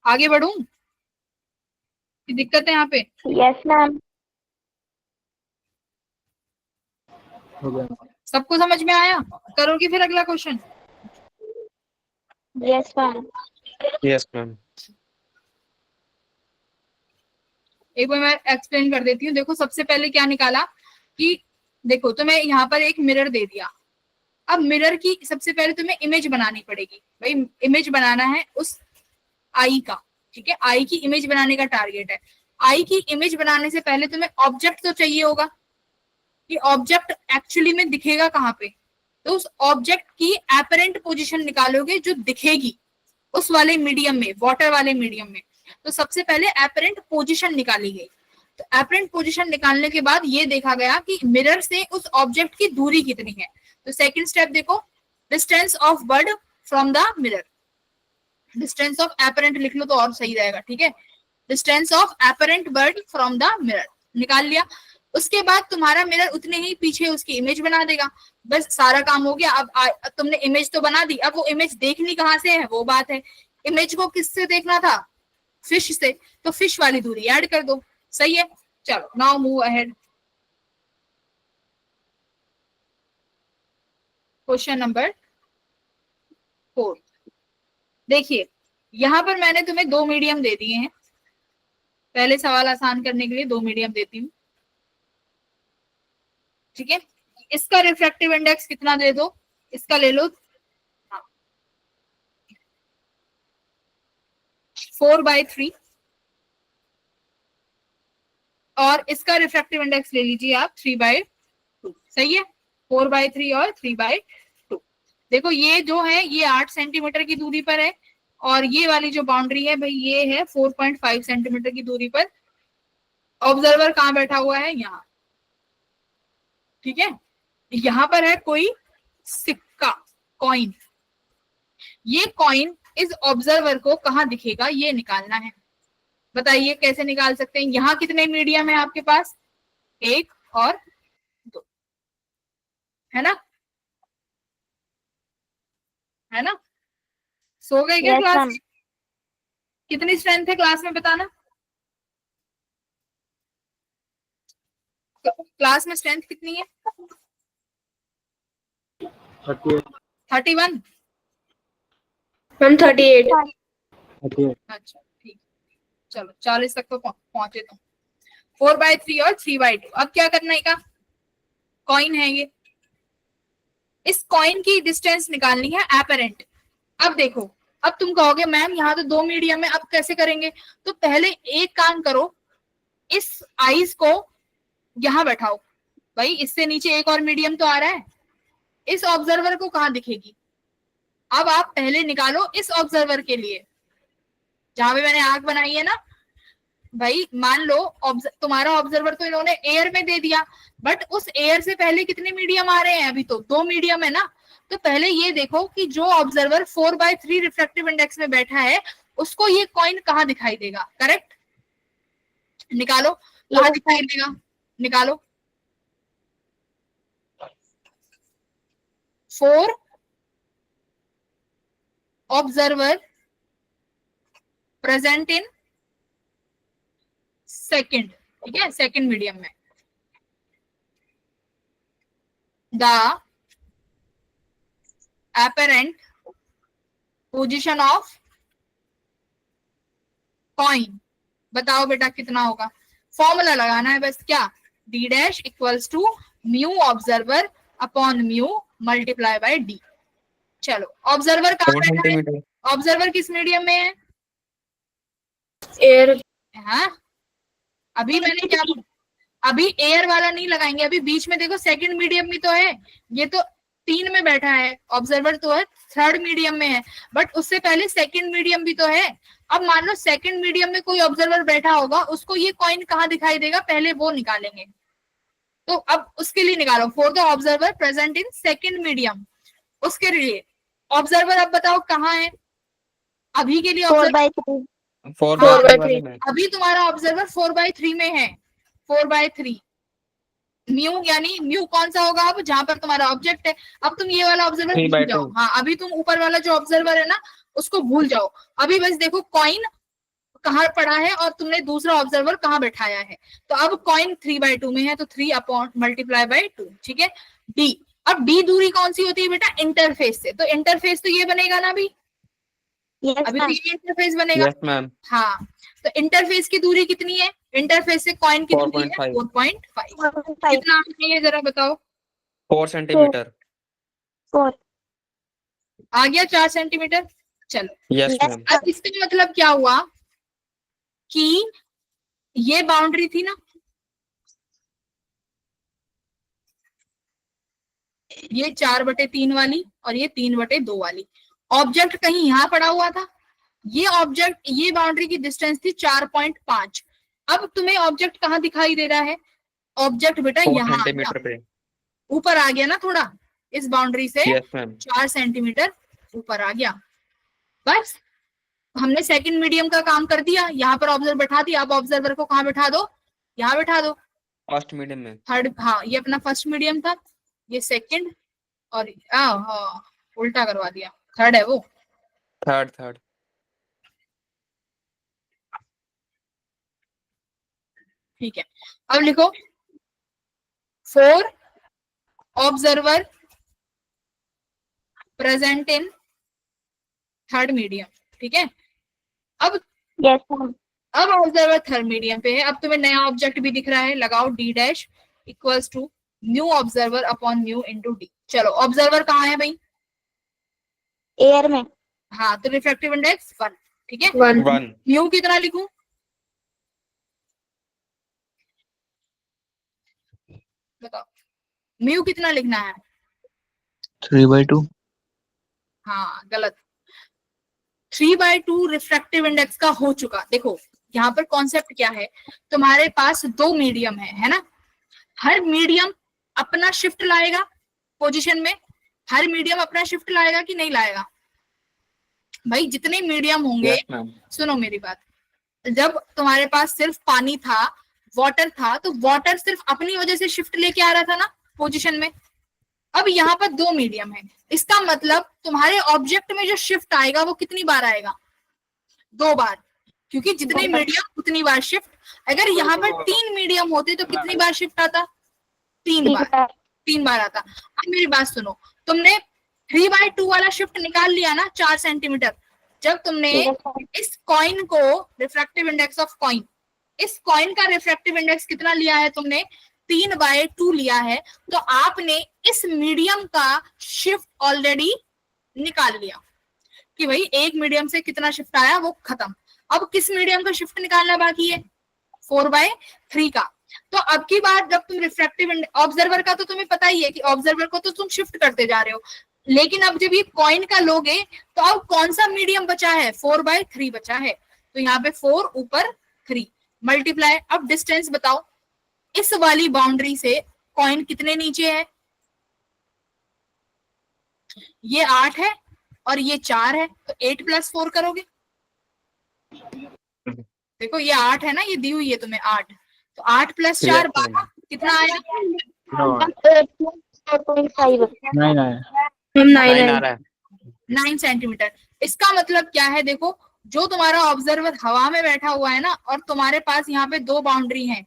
आगे बढ़ूं कि दिक्कत है यहाँ पे। Yes ma'am. सबको समझ में आया, करोगी फिर अगला question. Yes ma'am. Yes, ma'am. एक बार मैं एक्सप्लेन कर देती हूँ। देखो सबसे पहले क्या निकाला कि देखो तुम्हें यहाँ पर एक मिरर दे दिया। अब मिरर की सबसे पहले तुम्हें इमेज बनानी पड़ेगी भाई, इमेज बनाना है उस आई का, ठीक है। आई की इमेज बनाने का टारगेट है। आई की इमेज बनाने से पहले तुम्हें ऑब्जेक्ट तो चाहिए होगा कि ऑब्जेक्ट एक्चुअली में दिखेगा कहाँ पे, तो उस ऑब्जेक्ट की एपरेंट पोजीशन निकालोगे जो दिखेगी उस वाले मीडियम में, वाटर वाले मीडियम में। तो सबसे पहले एपरेंट पोजीशन निकाली गई। तो एपरेंट पोजीशन निकालने के बाद ये देखा गया कि मिरर से उस ऑब्जेक्ट की दूरी कितनी है। तो सेकंड स्टेप देखो, distance of bird from the mirror. Distance of apparent लिख लो तो और सही रहेगा, ठीक है। Distance of apparent bird from the mirror निकाल लिया। उसके बाद तुम्हारा मिरर उतने ही पीछे उसकी इमेज बना देगा, बस सारा काम हो गया। अब तुमने इमेज तो बना दी, अब वो इमेज देखनी कहाँ से है वो बात है। इमेज को किससे देखना था? फिश से, तो फिश वाली दूरी ऐड कर दो, सही है। चलो now move ahead. Question number 4। देखिए यहां पर मैंने तुम्हें 2 मीडियम दे दिए हैं, पहले सवाल आसान करने के लिए 2 मीडियम देती हूँ, ठीक है। इसका रिफ्रैक्टिव इंडेक्स कितना दे दो, इसका ले लो 4/3 और इसका रिफ्रैक्टिव इंडेक्स ले लीजिए आप 3/2, सही है। 4/3 और 3/2। देखो ये जो है ये 8 सेंटीमीटर की दूरी पर है और ये वाली जो बाउंड्री है भाई ये है 4.5 सेंटीमीटर की दूरी पर। ऑब्जर्वर कहाँ बैठा हुआ है? यहाँ, ठीक है। यहाँ पर है कोई सिक्का, कॉइन। ये कॉइन इस ऑब्जर्वर को कहाँ दिखेगा ये निकालना है। बताइए कैसे निकाल सकते हैं? यहाँ कितने मीडियम है आपके पास? 1 और 2, है ना, है ना। सो गए क्या Yes, क्लास ma'am. में? कितनी स्ट्रेंथ है क्लास में बताना? क्लास में स्ट्रेंथ कितनी है? 31। मैम 38। अच्छा ठीक, चलो 40 तक तो पहुंचे तुम। 4/3 और 3/2। अब क्या करना है? का कॉइन है ये, इस कॉइन की डिस्टेंस निकालनी है एपरेंट। अब देखो, अब तुम कहोगे मैम यहाँ तो 2 मीडियम है, अब कैसे करेंगे? तो पहले एक काम करो, इस आइस को यहाँ बैठाओ। भाई इससे नीचे एक और मीडियम तो आ रहा है, इस ऑब्जर्वर को कहाँ दिखेगी? अब आप पहले निकालो इस ऑब्जर्वर के लिए, जहां पे मैंने आंख बनाई है ना। भाई मान लो तुम्हारा ऑब्जर्वर तो इन्होंने एयर में दे दिया, बट उस एयर से पहले कितने मीडियम आ रहे हैं? अभी तो 2 मीडियम है ना। तो पहले ये देखो कि जो ऑब्जर्वर 4/3 रिफ्रैक्टिव इंडेक्स में बैठा है उसको ये कॉइन कहाँ दिखाई देगा? करेक्ट, निकालो कहाँ दिखाई देगा, निकालो। 4 ऑब्जर्वर प्रेजेंट इन सेकंड, ठीक है, सेकंड मीडियम में। The apparent position of coin, बताओ बेटा कितना होगा? फॉर्मूला लगाना है बस, क्या? d dash equals to mu observer upon mu multiply by d। चलो ऑब्जर्वर कहाँ बैठा है? ऑब्जर्वर किस मीडियम में है? एयर। हाँ अभी मैंने क्या, अभी एयर वाला नहीं लगाएंगे, अभी बीच में देखो सेकंड मीडियम में तो है, ये तो 3 में बैठा है, ऑब्जर्वर तो है 3rd मीडियम में है, बट उससे पहले सेकंड मीडियम भी तो है। अब मान लो सेकंड मीडियम में कोई ऑब्जर्वर बैठा होगा, उसको ये कॉइन कहाँ दिखाई देगा? पहले वो निकालेंगे। तो अब उसके लिए निकालो, for the observer present in second medium, उसके लिए ऑब्जर्वर अब बताओ कहाँ है? अभी के लिए ऑब्जर्वर 4/3. 4/3 अभी तुम्हारा ऑब्जर्वर 4/3 में है, 4/3। म्यू यानी म्यू कौन सा होगा? अब जहां पर तुम्हारा ऑब्जेक्ट है। अब तुम ये वाला ऑब्जर्वर भूल 3/2। जाओ, हाँ अभी तुम ऊपर वाला जो ऑब्जर्वर है ना उसको भूल जाओ। अभी बस देखो कॉइन कहाँ पड़ा है और तुमने दूसरा ऑब्जर्वर कहाँ बैठाया है। तो अब कॉइन 3/2 में है, तो 3 अपॉन मल्टीप्लाई बाय 2, ठीक है। डी, अब डी दूरी कौन सी होती है बेटा? इंटरफेस से, तो इंटरफेस तो ये बनेगा ना अभी, Yes, अभी ma'am. तो ये इंटरफेस बनेगा। Yes ma'am. हाँ तो इंटरफेस की दूरी कितनी है? इंटरफेस से कॉइन की दूरी है 4.5। 4.5। 4/5. कितना है ये जरा बताओ? 4 सेंटीमीटर। 4. आ गया 4 सेंटीमीटर। चलो यस Yes, मैम। अब इसका मतलब क्या हुआ कि ये बाउंड्री थी ना, ये 4/3 वाली और ये 3/2 वाली। ऑब्जेक्ट कहीं यहाँ पड़ा हुआ था, ये ऑब्जेक्ट, ये बाउंड्री की डिस्टेंस थी 4.5। अब तुम्हें ऑब्जेक्ट कहाँ दिखाई दे रहा है? ऑब्जेक्ट बेटा 4 यहाँ सेंटीमीटर पे। ऊपर आ गया ना, थोड़ा इस बाउंड्री से यस मैम। 4 सेंटीमीटर ऊपर आ गया, बस हमने सेकंड मीडियम का काम कर दिया, यहाँ पर ऑब्जर्वर बैठा दिया, अब ऑब्जर्वर को कहाँ बैठा दो, यहाँ बैठा दो। फर्स्ट मीडियम में। थर्ड, हाँ ये अपना फर्स्ट मीडियम था, ये सेकंड, और हाँ उल्टा करवा दिया, थर्ड है वो। थर्ड। ठीक है, अब लिखो 4 observer present in third medium. ठीक है, अब यस मैम। अब ऑब्जर्वर थर्ड मीडियम पे है, अब तुम्हें नया ऑब्जेक्ट भी दिख रहा है, लगाओ d dash equals to mu observer upon mu into d. चलो ऑब्जर्वर कहाँ है भाई, एयर में। हाँ तो रिफ्रैक्टिव इंडेक्स 1। ठीक है, 1. 1 म्यू कितना लिखूं, बताओ म्यू कितना लिखना है। 3/2. हाँ गलत, 3/2 रिफ्रैक्टिव इंडेक्स का हो चुका। देखो यहाँ पर कॉन्सेप्ट क्या है, तुम्हारे पास 2 मीडियम है ना, हर मीडियम अपना शिफ्ट लाएगा पोजीशन में, हर मीडियम अपना शिफ्ट लाएगा कि नहीं लाएगा भाई, जितने मीडियम होंगे। Yes ma'am. सुनो मेरी बात, जब तुम्हारे पास सिर्फ पानी था, वाटर था, तो वाटर सिर्फ अपनी वजह से शिफ्ट लेके आ रहा था ना पोजीशन में। अब यहाँ पर 2 मीडियम है, इसका मतलब तुम्हारे ऑब्जेक्ट में जो शिफ्ट आएगा वो कितनी बार आएगा, 2 बार, क्योंकि जितने मीडियम उतनी बार शिफ्ट। अगर यहाँ पर 3 मीडियम होते तो कितनी बार शिफ्ट आता, 3 बार, 3 बार आता। अब मेरी बात सुनो, तुमने 3/2 वाला शिफ्ट निकाल लिया ना 4 सेंटीमीटर, जब तुमने इस कॉइन को रिफ्रैक्टिव इंडेक्स ऑफ कॉइन, इस कॉइन का रिफ्रैक्टिव इंडेक्स कितना लिया है तुमने, 3/2 लिया है, तो आपने इस मीडियम का शिफ्ट ऑलरेडी निकाल लिया कि भाई एक मीडियम से कितना शिफ्ट आया वो खत्म। अब किस मीडियम का शिफ्ट निकालना बाकी है, 4/3 का। तो अब की बार जब तुम रिफ्रैक्टिव ऑब्जर्वर का तो तुम्हें पता ही है कि ऑब्जर्वर को तो तुम शिफ्ट करते जा रहे हो, लेकिन अब जब ये कॉइन का लोगे तो अब कौन सा मीडियम बचा है, 4/3 बचा है, तो यहाँ पे 4 ऊपर 3 मल्टीप्लाई। अब डिस्टेंस बताओ, इस वाली बाउंड्री से कॉइन कितने नीचे है, ये 8 है और ये 4 है, तो 8 + 4 करोगे, देखो ये 8 है ना, ये दी हुई है तुम्हें 8, तो 8 + 4 12, कितना आया, 4.5। 9 आया. 9 आ रहा है। 9 सेंटीमीटर। इसका मतलब क्या है, देखो जो तुम्हारा ऑब्जर्वर हवा में बैठा हुआ है ना, और तुम्हारे पास यहाँ पे 2 बाउंड्री हैं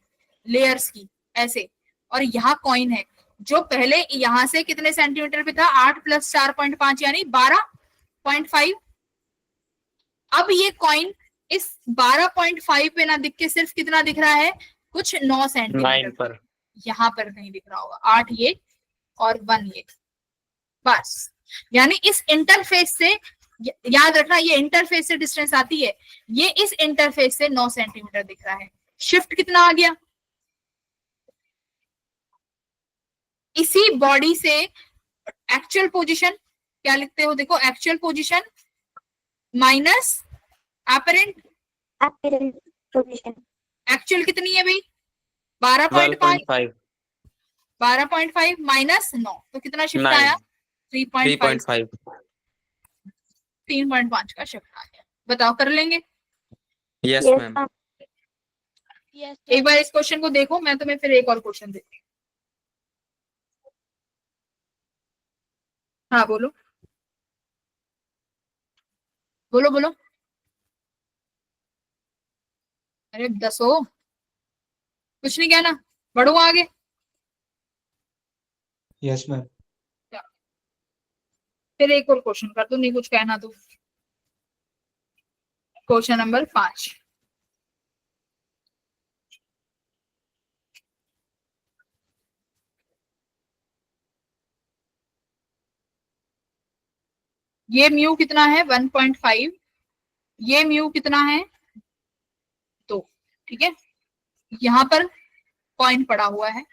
लेयर्स की ऐसे, और यहाँ कॉइन है, जो पहले यहाँ से कितने सेंटीमीटर पे था, 8 + 4.5 यानी 12.5। अब ये कॉइन इस 12.5 पे ना दिख के सिर्फ कितना दिख रहा है, कुछ 9 सेंटीमीटर 9 पर। यहाँ पर नहीं दिख रहा होगा, 8 ये और 1 ये, बस। यानी इस इंटरफेस से, याद रखना ये इंटरफेस से डिस्टेंस आती है, ये इस इंटरफेस से 9 सेंटीमीटर दिख रहा है। शिफ्ट कितना आ गया, इसी बॉडी से एक्चुअल पोजीशन क्या लिखते हो, देखो actual position minus apparent position. Actual कितनी है भाई, 12.5, 12.5 12.5 माइनस 9, तो कितना शिफ्ट 9 आया, 3.5, 3.5। 3.5 का शिफ्ट आ गया। बताओ कर लेंगे, यस मैम। एक बार इस क्वेश्चन को देखो, मैं तुम्हें फिर एक और क्वेश्चन देती हूँ। हाँ बोलो बोलो बोलो, अरे 10 हो, कुछ नहीं कहना, बढ़ो आगे। Yes ma'am. फिर एक और क्वेश्चन कर दो, नहीं कुछ कहना तो। क्वेश्चन नंबर 5, ये म्यू कितना है 1.5, ये म्यू कितना है 2, ठीक है। यहाँ पर पॉइंट पड़ा हुआ है,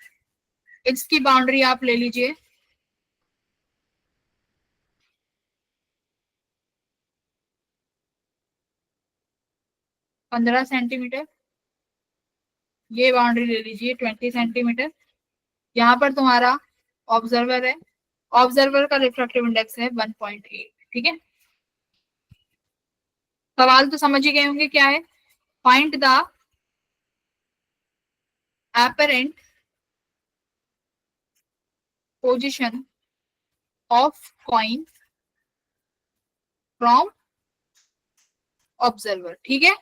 इसकी बाउंड्री आप ले लीजिए 15 सेंटीमीटर, ये बाउंड्री ले लीजिए 20 सेंटीमीटर। यहाँ पर तुम्हारा ऑब्जर्वर है, ऑब्जर्वर का रिफ्रैक्टिव इंडेक्स है 1.8, ठीक है। सवाल तो समझ ही गए होंगे क्या है। Find the apparent position of coin from observer। ठीक है,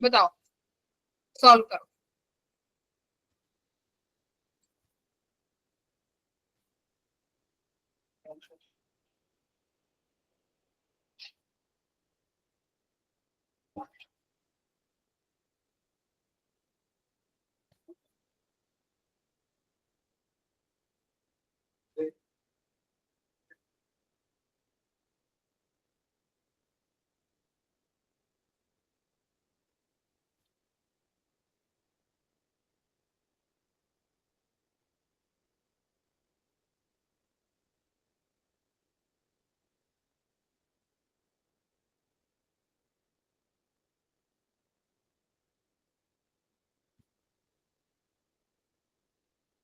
बताओ, सॉल्व करो।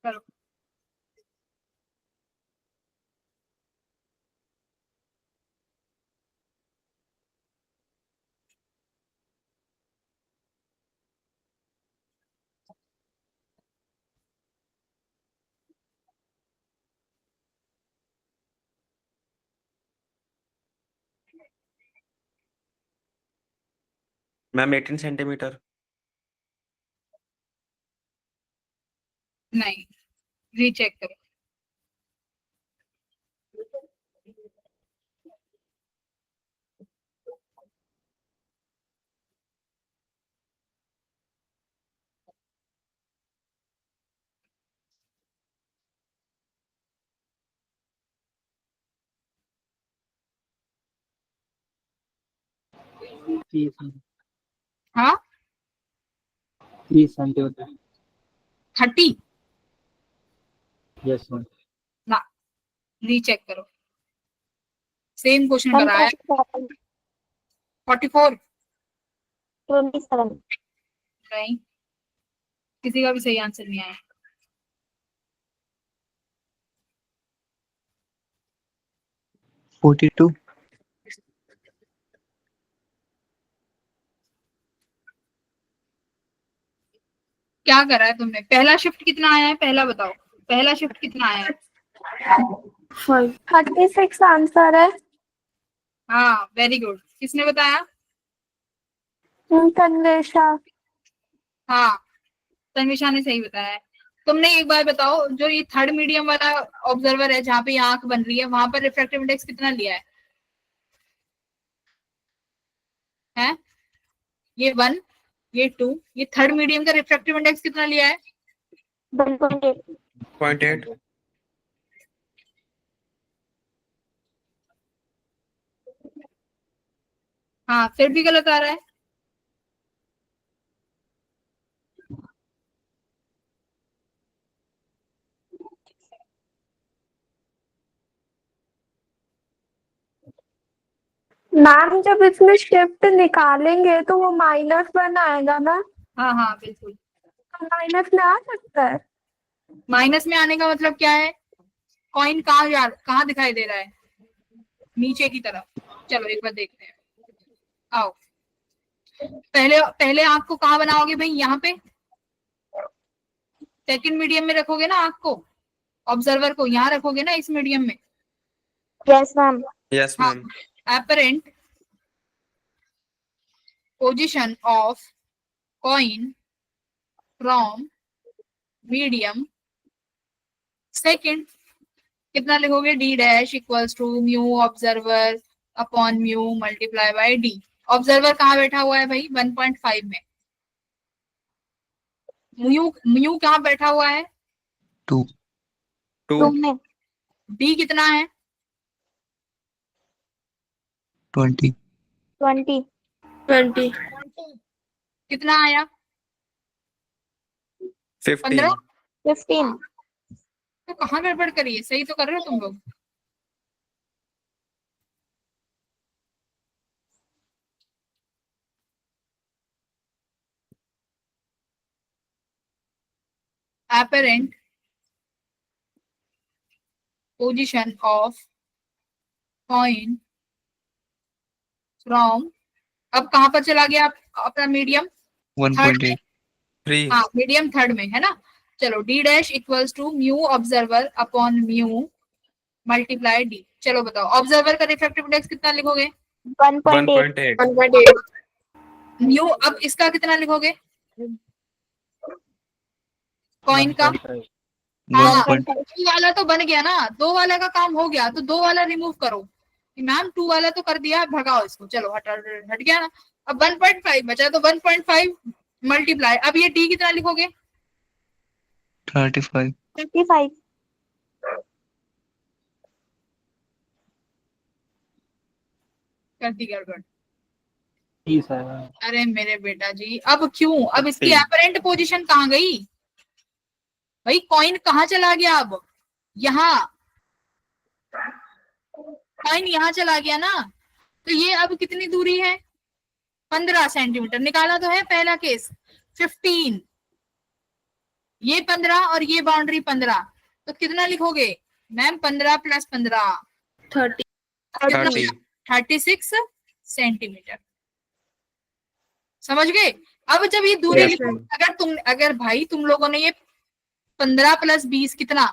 करो। Ma'am 18 centimetre. नहीं, रीचेक करो। हाँ, 30 सेंटीमीटर। 30 yes ma'am. ना, रीचेक करो। सेम क्वेश्चन मैम कराया। 44 27 नहीं, किसी का भी सही आंसर नहीं आया। Forty two. क्या करा है तुमने? पहला शिफ्ट कितना आया है, पहला बताओ, पहला शिफ्ट कितना आया है? 36 आंसर है। हाँ, वेरी गुड। किसने बताया? तन्वेशा। हाँ, तन्विशा ने सही बताया है। तुमने एक बार बताओ, जो ये थर्ड मीडियम वाला ऑब्जर्वर है जहाँ पे ये आंख बन रही है, वहां पर रिफ्रैक्टिव इंडेक्स कितना लिया है? हैं? ये 1, ये 2, ये थर्ड मीडियम का रिफ्रैक्टिव इंडेक्स कितना लिया है? 1.8। 0.8। हाँ, फिर भी गलत आ रहा है। मैम जब इसमें शिफ्ट निकालेंगे तो वो -1 आएगा ना? हाँ हाँ, बिल्कुल। माइनस में आ सकता है। माइनस में आने का मतलब क्या है? कॉइन कहाँ दिखाई दे रहा है? नीचे की तरफ। चलो एक बार देखते हैं, आओ। पहले पहले आंख को कहाँ बनाओगे भाई? यहाँ पे सेकंड मीडियम में रखोगे ना आंख को, ऑब्जर्वर को यहाँ रखोगे ना, इस मीडियम में। Yes ma'am. यस हाँ, ma'am. apparent position of coin from medium second कितना लिखोगे? d dash equals to mu observer upon mu multiply by d। Observer कहाँ बैठा हुआ है भाई? 1.5 में। म्यू म्यू कहाँ बैठा हुआ है? टू। 2। 2 में d कितना है? 20। 20 20। कितना आया? 15। 15। 15 तो कहाँ गड़बड़ करी है, सही तो कर रहे हो तुम लोग। apparent position of coin from, अब कहां पर चला गया अपना मीडियम, 1.8. 3. हाँ मीडियम थर्ड में है ना। चलो d dash equals to mu observer upon mu multiply d. चलो बताओ ऑब्जर्वर का रिफ्रैक्टिव इंडेक्स कितना लिखोगे? 1.8. 1.8. 1.8। म्यू, अब इसका कितना लिखोगे कॉइन का? 1.5. हाँ 1.8. 2 वाला तो बन गया ना, 2 वाला का काम हो गया, तो 2 वाला रिमूव करो। मैम 2 वाला तो कर दिया, भगाओ इसको, चलो हट गया ना। अब 1.5 बचा, तो 1.5 मल्टीप्लाई, अब ये डी कितना लिखोगे? 35. 55. कर दी गड़बड़। 30 है। अरे मेरे बेटा जी, अब क्यों, अब इसकी 15. एपरेंट पोजीशन कहाँ गई भाई? कॉइन कहाँ चला गया? अब यहाँ कॉइन यहाँ चला गया ना, तो ये अब कितनी दूरी है? 15 सेंटीमीटर। निकाला तो है पहला केस 15, ये 15 और ये बाउंड्री 15, तो कितना लिखोगे मैम? 15 प्लस 15 30. 30. 36 सेंटीमीटर। समझ गए? अब जब ये दूरी Yes, लिखो, ma'am. अगर भाई तुम लोगों ने ये 15 प्लस 20 कितना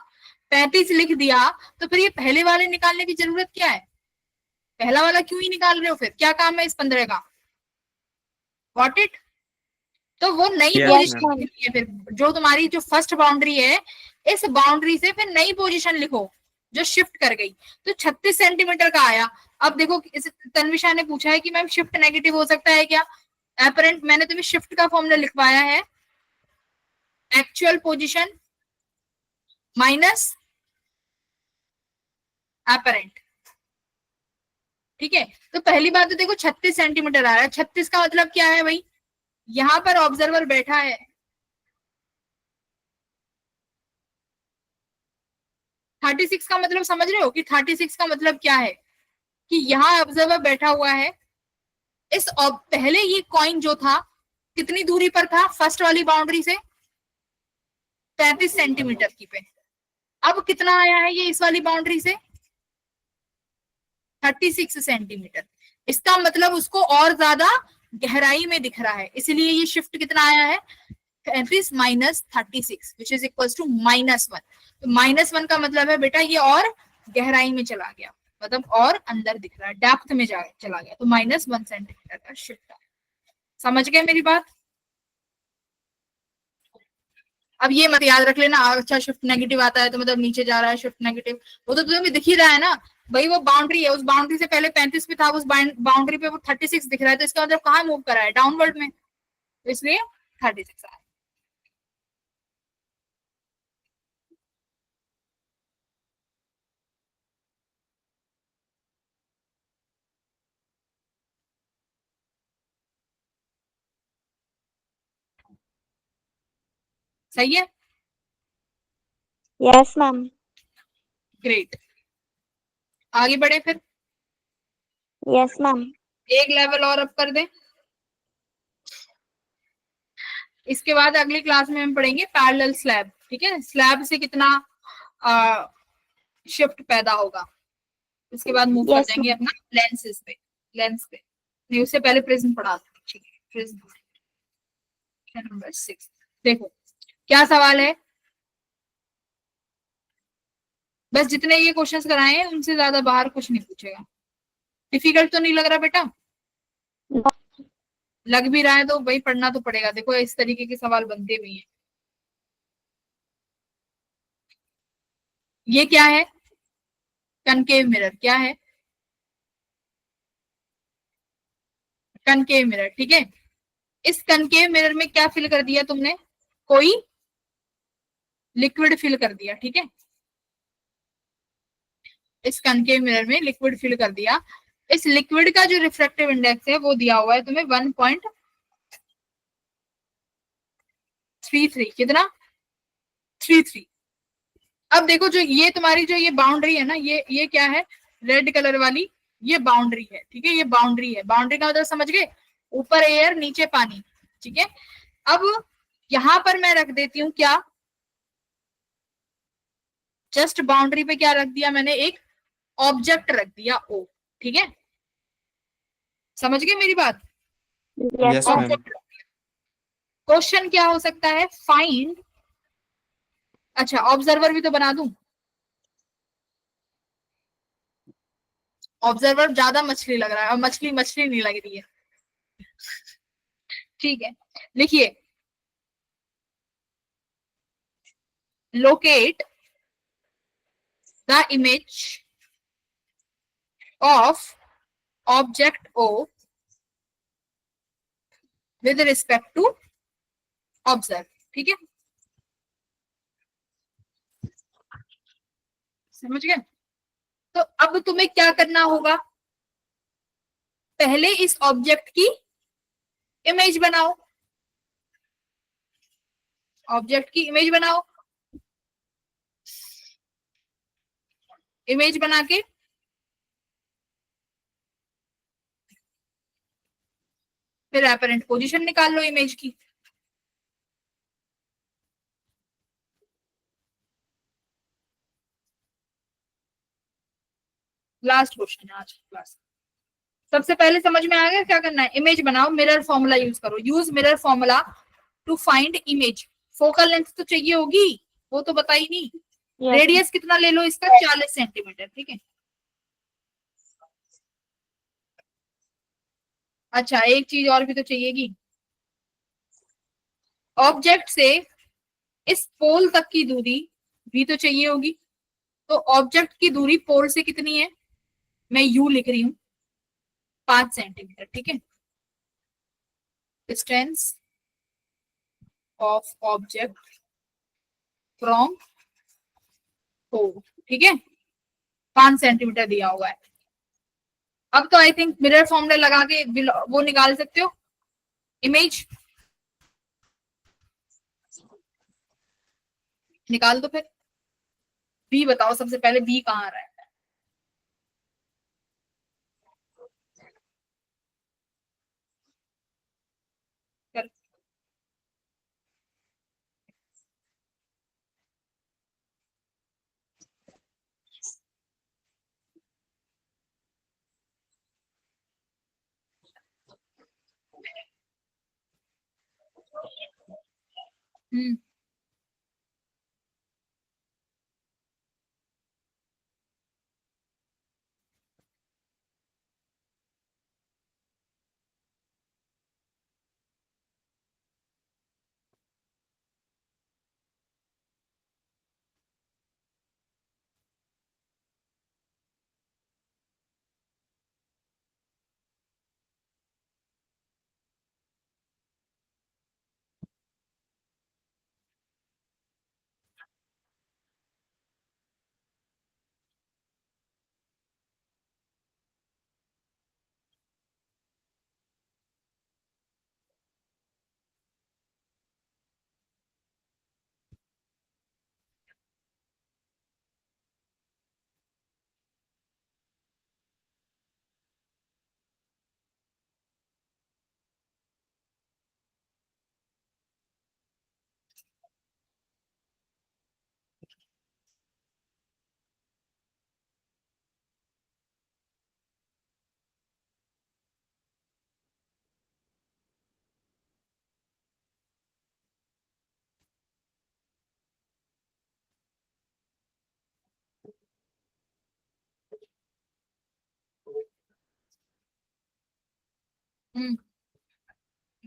35 लिख दिया, तो फिर ये पहले वाले निकालने की जरूरत क्या है? पहला वाला क्यों ही निकाल रहे हो? फिर क्या काम है इस 15 का? Got it? तो वो नई Yes, पोजीशन ma'am. है, फिर जो तुम्हारी जो फर्स्ट बाउंड्री है, इस बाउंड्री से फिर नई पोजीशन लिखो जो शिफ्ट कर गई, तो 36 सेंटीमीटर का आया। अब देखो इस तन्विशा ने पूछा है कि मैम शिफ्ट नेगेटिव हो सकता है क्या? एपरेंट, मैंने तुम्हें शिफ्ट का फॉर्मूला लिखवाया है, एक्चुअल पोजीशन माइनस एपरेंट। ठीक है, तो पहली बात तो देखो 36 सेंटीमीटर आ रहा है। 36 का मतलब क्या है भाई? यहां पर ऑब्जर्वर बैठा है, 36 का मतलब समझ रहे हो कि 36 का मतलब क्या है? कि यहाँ ऑब्जर्वर बैठा हुआ है, इस पहले ये कॉइन जो था कितनी दूरी पर था फर्स्ट वाली बाउंड्री से? 35 सेंटीमीटर की पे। अब कितना आया है ये इस वाली बाउंड्री से? 36 सेंटीमीटर। इसका मतलब उसको और ज्यादा गहराई में दिख रहा है, इसलिए ये शिफ्ट कितना आया है? 35 minus 36 which is equal to -1। तो -1 का मतलब है बेटा ये और गहराई में चला गया, मतलब और अंदर दिख रहा है, डेप्थ में चला गया, तो -1 सेंटीमीटर का शिफ्ट है। समझ गए मेरी बात? अब ये मत याद रख लेना, अच्छा शिफ्ट नेगेटिव आता है तो मतलब नीचे जा रहा है शिफ्ट नेगेटिव, वो तो तुम्हें दिख ही रहा है ना भाई, वो बाउंड्री है, उस बाउंड्री से पहले 35 पे था, उस बाउंड्री पे वो 36 दिख रहा है, तो इसका मतलब कहाँ मूव करा है? डाउनवर्ड में, तो इसलिए 36 आया। सही है, Yes, ma'am. ग्रेट। आगे बढ़े फिर, Yes, ma'am. एक लेवल और अप कर दें। इसके बाद अगली क्लास में हम पढ़ेंगे पैरेलल स्लैब। ठीक है, स्लैब से कितना शिफ्ट पैदा होगा, इसके बाद मूव कर Yes, जाएंगे अपना लेंसेज पे। लेंस पे नहीं, उससे पहले प्रिज्म पढ़ा दो। ठीक है, प्रिज्म नंबर 6। देखो क्या सवाल है, बस जितने ये क्वेश्चंस कराए हैं उनसे ज्यादा बाहर कुछ नहीं पूछेगा। डिफिकल्ट तो नहीं लग रहा बेटा? No. लग भी रहा है तो भाई पढ़ना तो पड़ेगा, देखो इस तरीके के सवाल बनते भी हैं। ये क्या है? Concave mirror. क्या है? Concave mirror. ठीक है, इस कनकेव मिरर में क्या फिल कर दिया तुमने? कोई लिक्विड फिल कर दिया। ठीक है, इस कनकेव मिरर में लिक्विड फिल कर दिया। इस लिक्विड का जो रिफ्रैक्टिव इंडेक्स है वो दिया हुआ है तुम्हें 1.33। कितना? 33। अब देखो जो ये तुम्हारी जो ये बाउंड्री है ना, ये क्या है, रेड कलर वाली, ये बाउंड्री है, ठीक है, ये बाउंड्री है। बाउंड्री का मतलब समझ गए, ऊपर एयर नीचे पानी, ठीक है। अब यहां पर मैं रख देती हूँ क्या, जस्ट बाउंड्री पे क्या रख दिया मैंने, एक ऑब्जेक्ट रख दिया ओ, ठीक है, समझ गए मेरी बात। Yes yes sir. Ma'am. Question क्या हो सकता है, फाइंड, अच्छा ऑब्जर्वर भी तो बना दूं, ऑब्जर्वर ज्यादा मछली लग रहा है, और मछली मछली नहीं लग रही है, ठीक है। लिखिए, locate the image of object O with respect to observe, ठीक है, समझ गए। तो अब तुम्हें क्या करना होगा, पहले इस ऑब्जेक्ट की इमेज बनाओ, ऑब्जेक्ट की इमेज बनाओ, इमेज बना के फिर एपरेंट पोजीशन निकाल लो इमेज की। लास्ट क्वेश्चन है आज की क्लास। सबसे पहले समझ में आ गया क्या करना है, इमेज बनाओ, मिरर फॉर्मूला यूज करो, use mirror formula to find image. Focal length तो चाहिए होगी, वो तो बताई नहीं। यस रेडियस कितना ले लो इसका, 40 सेंटीमीटर, ठीक है। अच्छा एक चीज और भी तो चाहिएगी, ऑब्जेक्ट से इस पोल तक की दूरी भी तो चाहिए होगी। तो ऑब्जेक्ट की दूरी पोल से कितनी है, मैं यू लिख रही हूं, 5 सेंटीमीटर, ठीक है। Distance of object from pole, ठीक है, 5 सेंटीमीटर दिया हुआ है। अब तो आई थिंक मिरर फॉर्मूला लगा के वो निकाल सकते हो इमेज, निकाल दो फिर। बी बताओ सबसे पहले, बी कहाँ आ रहा है। चल, हम्म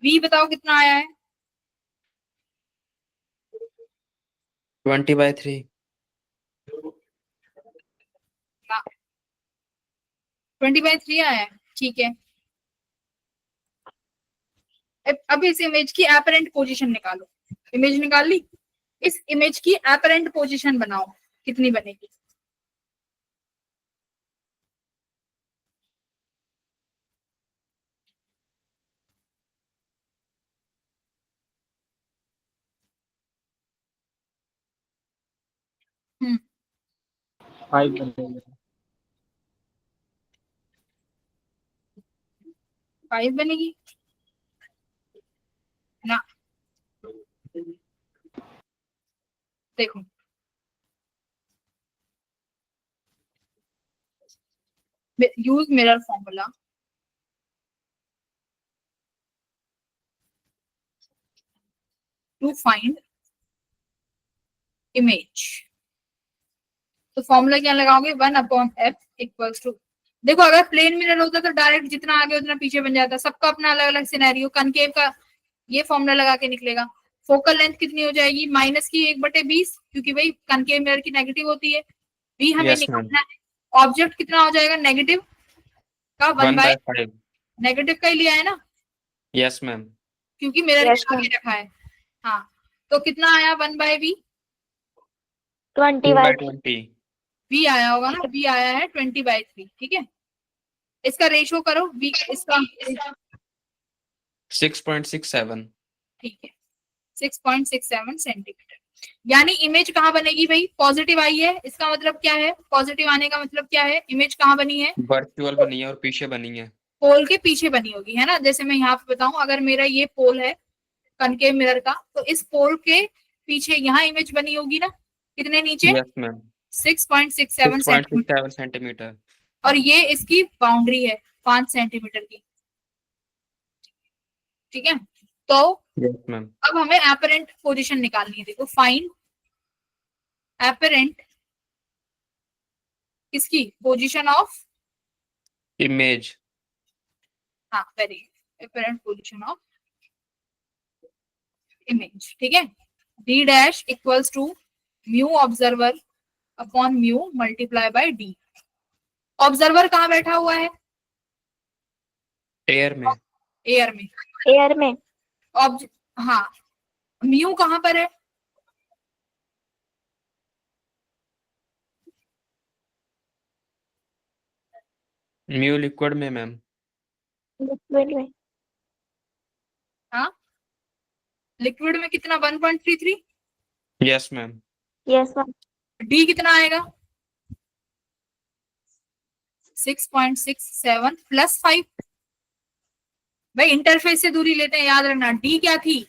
20 बताओ कितना आया है। 20/3। 20/3 आया है, ठीक है। अब इस इमेज की एपरेंट पोजीशन निकालो, इमेज निकाल ली, इस इमेज की एपरेंट पोजीशन बनाओ, कितनी बनेगी। हम्म 5 बनेगा। 5 बनेगी ना। देखो use mirror formula, to find image. तो फॉर्मूला क्या लगाओगे, 1/f इक्वल्स टू, देखो अगर प्लेन मिरर होता तो डायरेक्ट जितना आगे उतना पीछे बन जाता, सबका अपना अलग अलग सिनेरियो। कनकेव का ये फॉर्मूला लगा के निकलेगा। फोकल लेंथ कितनी हो जाएगी, -1/20, क्योंकि भाई कनकेव मिरर की नेगेटिव होती है। बी हमें Yes, ma'am. निकालना है। ऑब्जेक्ट कितना हो जाएगा नेगेटिव का 1/5. नेगेटिव का ही लिया है ना, Yes, ma'am. क्योंकि मिरर Yes, के आगे रखा है। हाँ, तो कितना आया 1/v, 20/3। 2/20. v आया होगा ना, v आया है 20/3। ठीक है, इसका रेशो करो v इसका, 6.67. ठीक है 6.67 सेंटीमीटर। यानी इमेज कहाँ बनेगी भाई, पॉजिटिव आई है, इसका मतलब क्या है, पॉजिटिव आने का मतलब क्या है, इमेज कहाँ बनी है, वर्चुअल बनी है और पीछे बनी है। पोल के पीछे बनी होगी, है ना। जैसे मैं यहाँ पे बताऊं, अगर मेरा ये पोल है कनकेव मिरर का, तो इस पोल के पीछे यहाँ इमेज बनी होगी ना, कितने नीचे, Yes, ma'am. 6.67 centimetre, 6.67 centimetre. और ये इसकी बाउंड्री है 5 सेंटीमीटर की। ठीक है, तो Yes, ma'am. अब हमें एपरेंट पोजीशन निकालनी है। देखो फाइंड एपरेंट किसकी, पोजीशन ऑफ, Image. हाँ very, apparent position of image. ठीक है, d dash equals to mu observer upon mu multiply by d। Observer कहाँ बैठा हुआ है, एयर में। एयर में। एयर में। हाँ, म्यू कहाँ पर है, म्यू लिक्विड में मैम। लिक्विड में। हाँ लिक्विड में कितना, 1.33। Yes ma'am. यस मैम। डी कितना आएगा, 6.67 प्लस 5। भाई इंटरफेस से दूरी लेते हैं, याद रखना। डी क्या थी,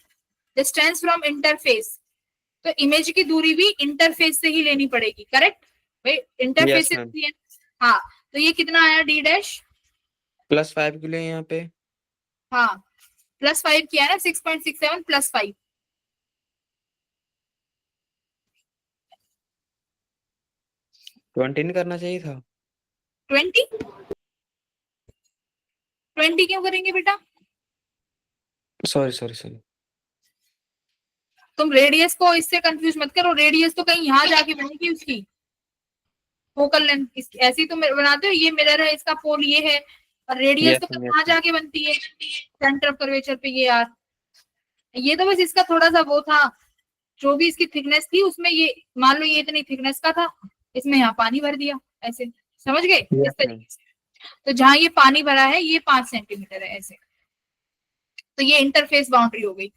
डिस्टेंस फ्रॉम इंटरफेस, तो इमेज की दूरी भी इंटरफेस से ही लेनी पड़ेगी, करेक्ट भाई, इंटरफेस Yes, से ma'am. दूरी है। हाँ, तो ये कितना आया डी डैश, +5 के लिए यहाँ पे हाँ +5 किया है ना, 6.67 प्लस 5, 20 नहीं करना चाहिए था। 20 20 क्यों करेंगे बेटा, सॉरी सॉरी सॉरी। तुम रेडियस को इससे कंफ्यूज मत करो, रेडियस तो कहीं यहाँ जाके बनेगी उसकी, फोकल लेंथ ऐसी तो बनाते हो, ये मिरर है, इसका पोल ये है, और रेडियस Yes, तो yes, कहाँ जाके बनती है, सेंटर ऑफ कर्वेचर पे। ये यार, ये तो बस इसका थोड़ा सा वो था, जो भी इसकी थिकनेस थी उसमें, ये मान लो ये इतनी थिकनेस का था, इसमें यहाँ पानी भर दिया, ऐसे समझ गए, इस Yes, ma'am. तरीके से। तो जहां ये पानी भरा है ये 5 सेंटीमीटर है ऐसे, तो ये इंटरफेस बाउंड्री हो गई।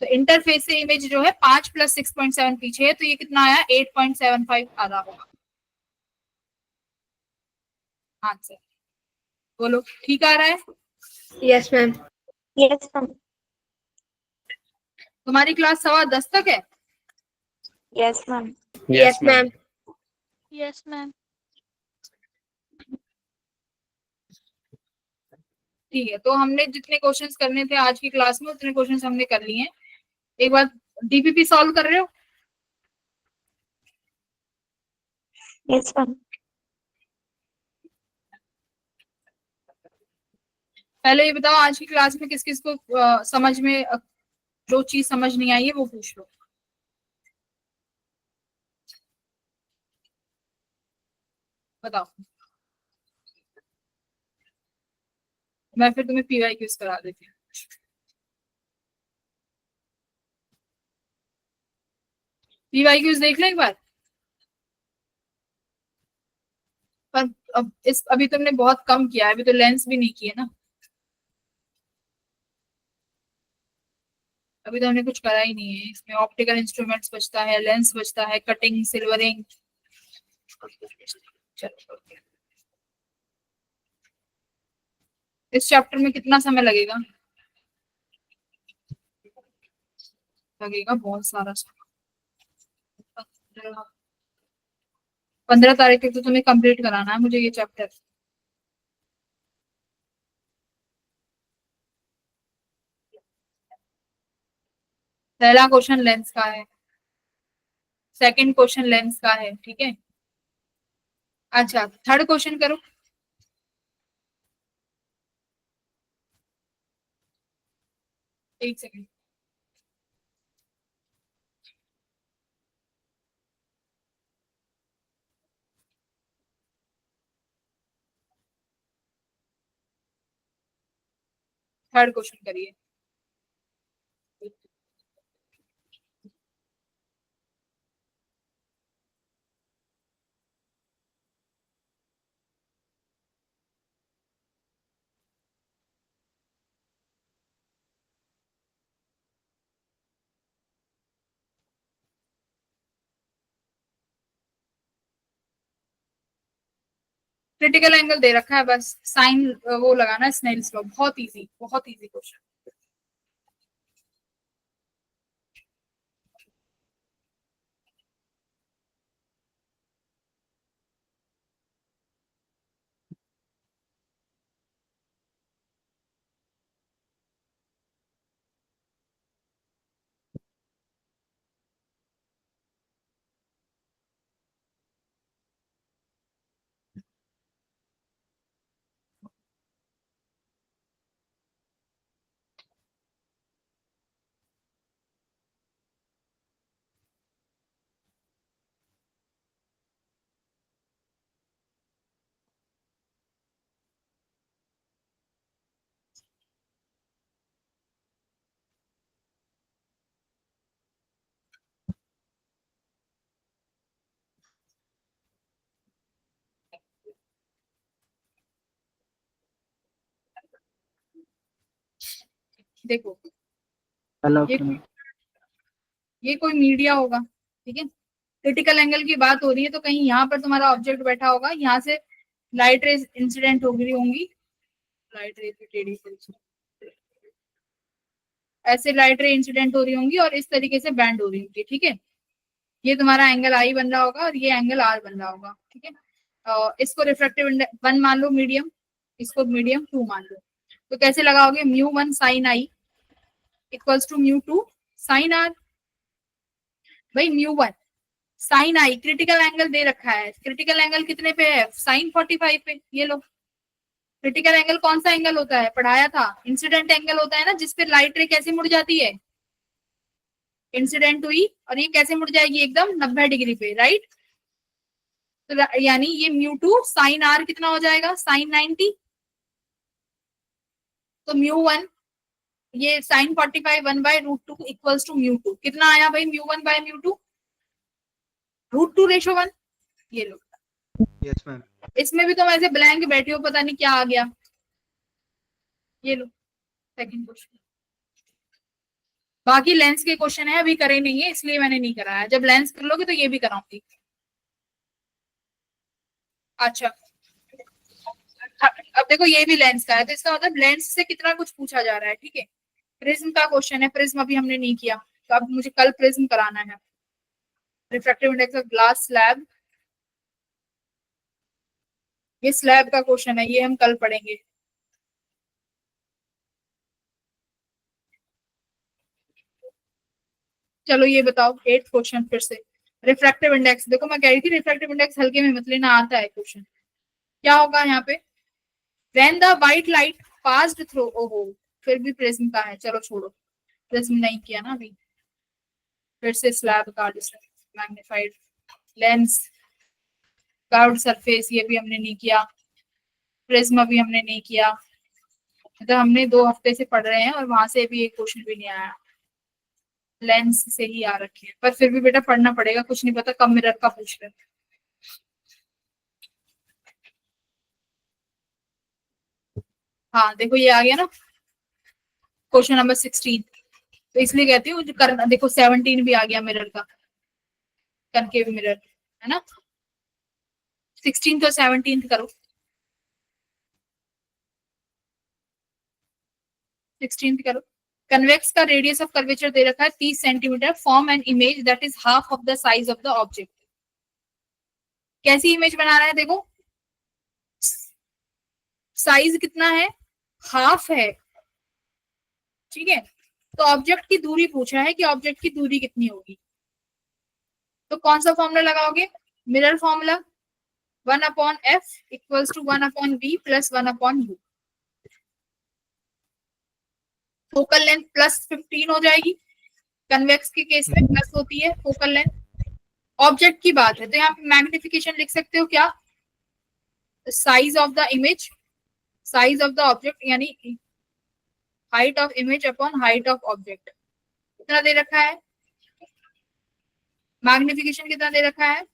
तो इंटरफेस से इमेज जो है 5 + 6.7 पीछे है, तो ये कितना आया, 8.75 आधा होगा आंसर। बोलो ठीक आ रहा है, यस मैम। यस मैम। तुम्हारी क्लास 9:15 तक है। Yes ma'am. Yes, ma'am. Yes ma'am. ठीक है, तो हमने जितने क्वेश्चंस करने थे आज की क्लास में उतने क्वेश्चंस हमने कर लिए हैं। एक बार डीपीपी सॉल्व कर रहे हो, यस मैम। पहले ये बताओ आज की क्लास में किस किस को समझ में जो चीज समझ नहीं आई है वो पूछ लो, बताओ, मैं फिर तुम्हें पीवाई क्यूज करा देती हूँ। पीवाई क्यूज देख लो एक बार, पर अब अभी तुमने बहुत कम किया है, अभी तो लेंस भी नहीं किए ना, अभी तो हमने कुछ करा ही नहीं है। इसमें ऑप्टिकल इंस्ट्रूमेंट्स बचता है, लेंस बचता है, कटिंग, सिल्वरिंग, चलो okay. इस चैप्टर में कितना समय लगेगा? लगेगा बहुत सारा समय। 15 तारीख तक तो तुम्हें कंप्लीट कराना है मुझे ये चैप्टर। पहला क्वेश्चन लेंस का है, सेकंड क्वेश्चन लेंस का है, ठीक है। अच्छा थर्ड क्वेश्चन करो। एक सेकंड। थर्ड क्वेश्चन करिए। क्रिटिकल एंगल दे रखा है, बस साइन वो लगाना है, स्नेल्स लॉ। बहुत इजी क्वेश्चन। देखो हेलो ये कोई मीडिया होगा, ठीक है। क्रिटिकल एंगल की बात हो रही है तो कहीं यहाँ पर तुम्हारा ऑब्जेक्ट बैठा होगा, यहाँ से लाइट रेज इंसिडेंट हो गई होंगी, लाइट रेज ऐसे लाइट रे इंसिडेंट हो रही होंगी और इस तरीके से बैंड हो रही होंगी, ठीक है। ये तुम्हारा एंगल आई बन रहा होगा और ये एंगल आर बन रहा होगा, ठीक है। इसको रिफ्रैक्टिव इंडेक्स 1 मान लो मीडियम, इसको मीडियम 2 मान लो। तो कैसे लगाओगे? μ1 sine i equals to μ2 sine r. भाई μ1 साइन आई क्रिटिकल एंगल दे रखा है, क्रिटिकल एंगल कितने पे है? साइन 45 पे। ये लो, क्रिटिकल एंगल कौन सा एंगल होता है? पढ़ाया था, इंसिडेंट एंगल होता है ना, जिसपे लाइट रे कैसे मुड़ जाती है, इंसिडेंट हुई और ये कैसे मुड़ जाएगी? एकदम 90 डिग्री पे, राइट। तो यानी ये μ2 साइन आर कितना हो जाएगा? साइन 90। तो μ1 ये साइन 45 1/√2 इक्वल्स टू μ2 कितना आया भाई? μ1/μ2 √2 रेशो 1। ये लो। Yes ma'am. इसमें भी तुम ऐसे ब्लैंक बैठे हो, पता नहीं क्या आ गया। ये लो सेकंड क्वेश्चन। बाकी लेंस के क्वेश्चन है, अभी करे नहीं है इसलिए मैंने नहीं कराया, जब लेंस कर लोगे तो ये भी कराऊंगी। अच्छा अब देखो ये भी लेंस का है, तो इसका मतलब लेंस से कितना कुछ पूछा जा रहा है, ठीक है। प्रिज्म का क्वेश्चन है, प्रिज्म अभी हमने नहीं किया, तो अब मुझे कल प्रिज्म कराना है। Refractive index of glass slab, ये स्लैब का क्वेश्चन है, ये हम कल पढ़ेंगे। चलो ये बताओ 8th क्वेश्चन फिर से। रिफ्रैक्टिव इंडेक्स, देखो मैं कह रही थी रिफ्रैक्टिव इंडेक्स हल्के में मत लेना, आता है क्वेश्चन। क्या होगा यहाँ पे? When the white light passed through, ओहो फिर भी प्रिज्म का है, चलो छोड़ो, प्रिज्म नहीं किया ना अभी। फिर से स्लैब का मैग्नीफाइड लेंस, कर्व्ड सरफेस, ये भी हमने नहीं किया। प्रिज्म अभी हमने नहीं किया, मतलब हमने 2 हफ्ते से पढ़ रहे हैं और वहां से भी एक क्वेश्चन भी नहीं आया, लेंस से ही आ रखे हैं। पर फिर भी बेटा पढ़ना पड़ेगा, कुछ नहीं पता कब मिरर का पूछ रहे। हाँ देखो ये आ गया ना क्वेश्चन नंबर 16, तो इसलिए कहती हूँ करना। देखो 17 भी आ गया मिरर का, कनकेव मिरर है ना। 16th और 17th करो। 16th करो। कन्वेक्स का रेडियस ऑफ कर्वेचर दे रखा है 30 centimetre. Form an image that is half of the size of the object. कैसी इमेज बना रहा है देखो, साइज कितना है, हाफ है, ठीक है। तो ऑब्जेक्ट की दूरी पूछा है कि ऑब्जेक्ट की दूरी कितनी होगी, तो कौन सा फॉर्मूला लगाओगे, mirror formula 1/f equals to 1/v plus 1/u। Focal length plus 15 हो जाएगी, कन्वेक्स के केस में प्लस होती है फोकल लेंथ। ऑब्जेक्ट की बात है तो यहाँ पे मैग्निफिकेशन लिख सकते हो क्या, size of the image, size of the object यानी height of image upon height of object. कितना दे रखा है, मैग्निफिकेशन कितना दे रखा है,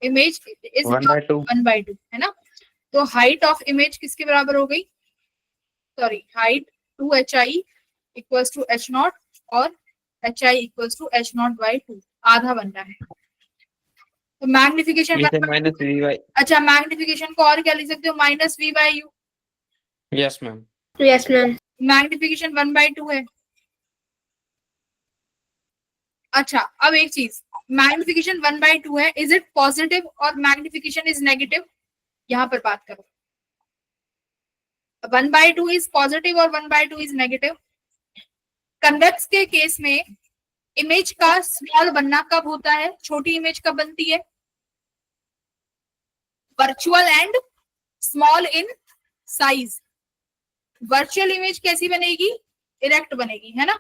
इमेज इज 1/2 है ना। तो हाइट ऑफ इमेज किसके बराबर हो गई, sorry height 2hi equals to h0 और hi इक्वल्स टू h0/2 आधा बन रहा है। तो मैग्निफिकेशन माइनस वी बाई, अच्छा मैग्निफिकेशन को और क्या लिख सकते हो, -v/u। यस मैम, यस मैम। मैग्निफिकेशन 1/2 है। अच्छा अब एक चीज, मैग्निफिकेशन 1/2 है, इज इट पॉजिटिव और मैग्निफिकेशन इज नेगेटिव, यहाँ पर बात करो। 1/2 इज पॉजिटिव और 1/2 इज नेगेटिव। कन्वेक्स के केस में इमेज का स्मॉल बनना कब होता है, छोटी इमेज कब बनती है, virtual and small in size. Virtual image कैसी बनेगी, इरेक्ट बनेगी, है ना।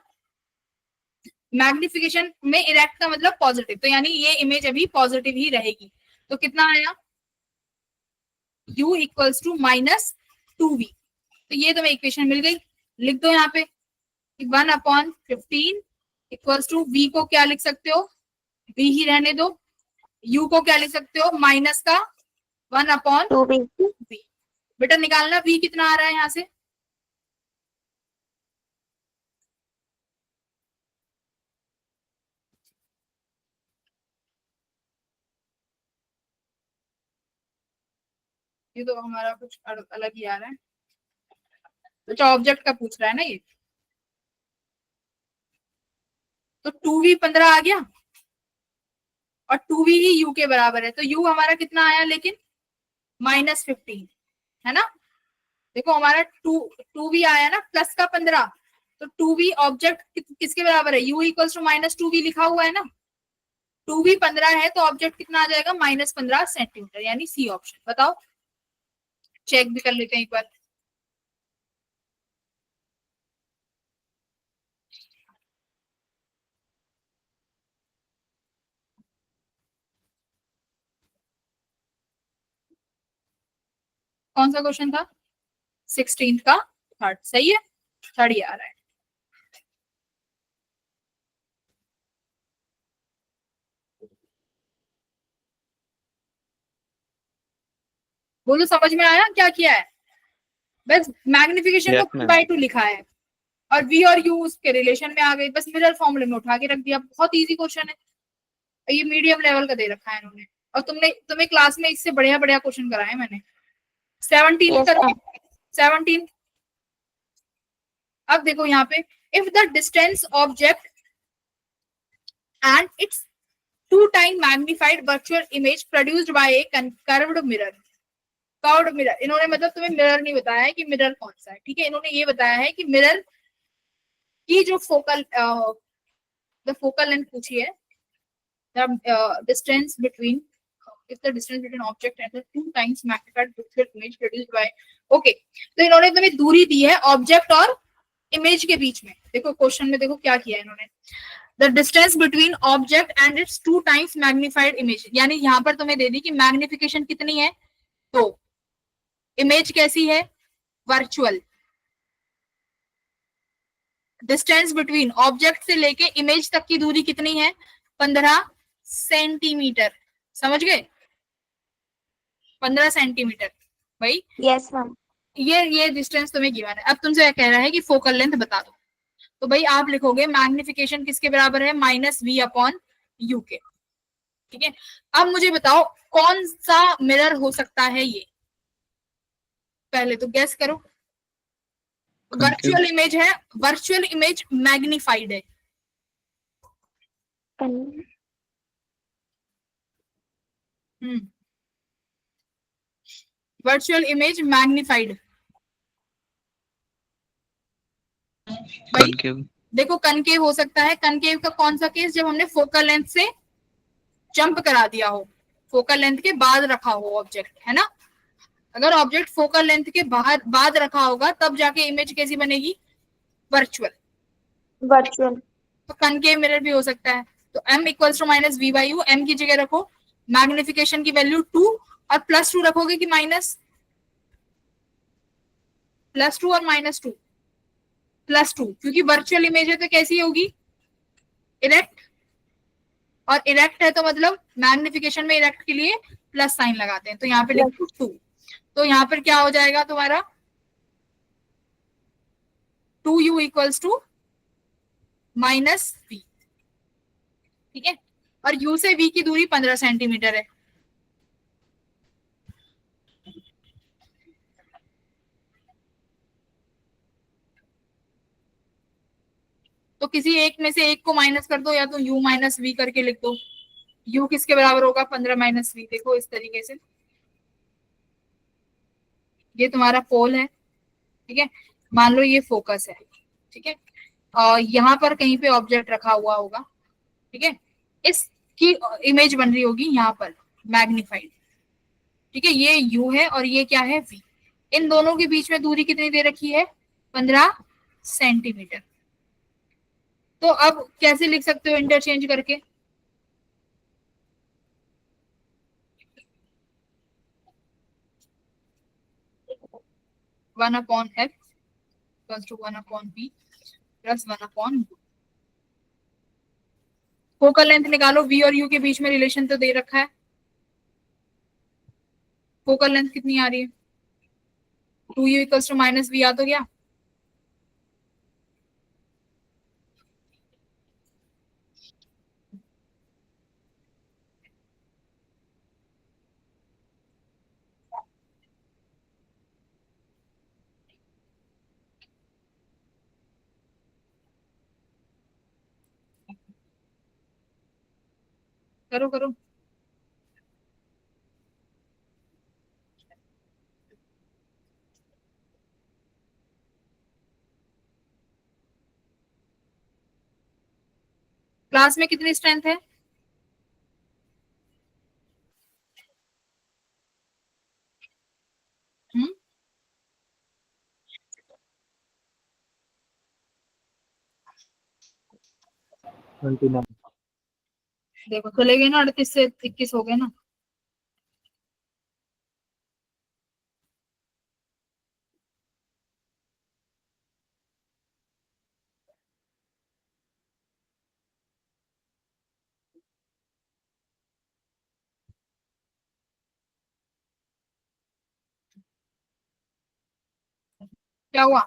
मैग्निफिकेशन में इरेक्ट का मतलब पॉजिटिव, तो यानी ये इमेज अभी पॉजिटिव ही रहेगी। तो कितना आया, u इक्वल्स टू -2v। तो ये तुम्हें इक्वेशन मिल गई, लिख दो यहाँ पे 1/15 इक्वल्स टू v को क्या लिख सकते हो, v ही रहने दो, u को क्या लिख सकते हो, माइनस का 1/2v। बेटा निकालना v कितना आ रहा है यहाँ से, ये तो हमारा कुछ अलग ही आ रहा है। अच्छा ऑब्जेक्ट का पूछ रहा है ना ये, तो 2v 15 आ गया और 2v ही u के बराबर है, तो u हमारा कितना आया लेकिन -15 है ना। देखो हमारा 2v आया ना, प्लस का 15, तो 2v ऑब्जेक्ट किसके बराबर है, u इक्वल्स टू -2v लिखा हुआ है ना। 2v 15 है तो ऑब्जेक्ट कितना आ जाएगा, -15 सेंटीमीटर, यानी सी ऑप्शन। बताओ, चेक भी कर लेते हैं एक बार। कौन सा क्वेश्चन था, 16th का थर्ड, सही है, थर्ड ही आ रहा है। बोलो समझ में आया क्या किया है, बस मैग्निफिकेशन को 1/2 लिखा है और v और u उसके रिलेशन में आ गई, बस मिरर फॉर्मूले में उठा के रख दिया। बहुत इजी क्वेश्चन है, ये मीडियम लेवल का दे रखा है इन्होंने, और तुम्हें क्लास में इससे बढ़िया बढ़िया क्वेश्चन कराए मैंने। 17 करो, 17। अब देखो यहाँ पे, if the distance object and it's 2 time magnified virtual image produced by A curved mirror. Curved mirror, इन्होंने मतलब तुम्हें मिरर नहीं बताया है कि मिरर कौन सा है, ठीक है, इन्होंने ये बताया है कि मिरर की जो फोकल लेंथ पूछी है, distance between, if the distance between object and the 2 times magnified virtual image produced by, okay, तो इन्होंने तुम्हें दूरी दी है ऑब्जेक्ट और इमेज के बीच में। देखो क्वेश्चन में देखो क्या किया है इन्होंने, the distance between object and it's 2 times magnified image, यानी यहाँ पर तुम्हें दे दी कि मैग्निफिकेशन कितनी है, तो इमेज कैसी है, वर्चुअल। डिस्टेंस बिटवीन ऑब्जेक्ट से लेके इमेज तक की दूरी कितनी है, 15 सेंटीमीटर, समझ गए, 15 सेंटीमीटर भाई। Yes ma'am. ये डिस्टेंस तुम्हें गिवन है। अब तुमसे कह रहा है कि फोकल लेंथ बता दो, तो भाई आप लिखोगे मैग्निफिकेशन किसके बराबर है, -v/u के, ठीक है, अब मुझे बताओ कौन सा मिरर हो सकता है ये, पहले तो गैस करो। वर्चुअल इमेज है, वर्चुअल इमेज मैग्निफाइड है। वर्चुअल इमेज मैग्निफाइड भाई। कनकेव। देखो कनकेव हो सकता है, कनकेव का कौन सा केस, जब हमने फोकल लेंथ से जंप करा दिया हो, फोकल लेंथ के बाद रखा हो ऑब्जेक्ट, है ना। अगर ऑब्जेक्ट फोकल लेंथ के बाहर बाद रखा होगा तब जाके इमेज कैसी बनेगी, वर्चुअल। वर्चुअल। तो कनकेव मिरर भी हो सकता है। तो m equals to minus v by u, m की जगह रखो मैग्निफिकेशन की वैल्यू 2 और +2 रखोगे कि माइनस, +2 और -2, +2, क्योंकि वर्चुअल इमेज है तो कैसी होगी, इरेक्ट, और इरेक्ट है तो मतलब मैग्निफिकेशन में इरेक्ट के लिए प्लस साइन लगाते हैं, तो यहाँ पे लिखो 2। तो यहाँ पर क्या हो जाएगा तुम्हारा 2u इक्वल्स टू -v, ठीक है। और u से v की दूरी 15 सेंटीमीटर है। तो किसी एक में से एक को माइनस कर दो, या तो u माइनस वी करके लिख दो। u किसके बराबर होगा, 15 माइनस वी। देखो इस तरीके से, ये तुम्हारा पोल है, ठीक है, मान लो ये फोकस है, ठीक है, और यहाँ पर कहीं पे ऑब्जेक्ट रखा हुआ होगा, ठीक है, इसकी इमेज बन रही होगी यहाँ पर मैग्निफाइड, ठीक है। ये u है और ये क्या है v, इन दोनों के बीच में दूरी कितनी दे रखी है, 15 सेंटीमीटर। तो अब कैसे लिख सकते हो इंटरचेंज करके, one upon F plus two 1/p plus 1/u। Focal length निकालो, v और u के बीच में रिलेशन तो दे रखा है। फोकल लेंथ कितनी आ रही है, 2u इक्वल्स टू -v आ तो गया। करो करो, क्लास में कितनी स्ट्रेंथ है, हम्म, 29। देखो चले गए ना, 38 से 21 हो गए ना। क्या हुआ,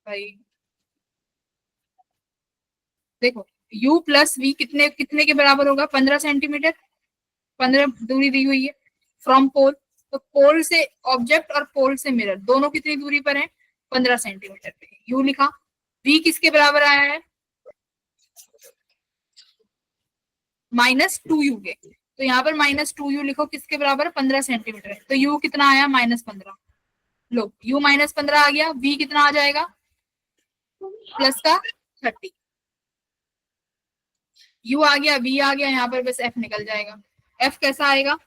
भाई देखो u प्लस v कितने कितने के बराबर होगा, 15 सेंटीमीटर, 15 दूरी दी हुई है फ्रॉम पोल। तो पोल से ऑब्जेक्ट और पोल से मिरर दोनों कितनी दूरी पर है, 15 सेंटीमीटर पे। u लिखा, v किसके बराबर आया है, -2u के, तो यहाँ पर -2u लिखो, किसके बराबर, 15 सेंटीमीटर है। तो u कितना आया, -15। लो u -15 आ गया, v कितना आ जाएगा, प्लस का 30। u आ गया, v आ गया, यहाँ पर बस f निकल जाएगा। f कैसा आएगा,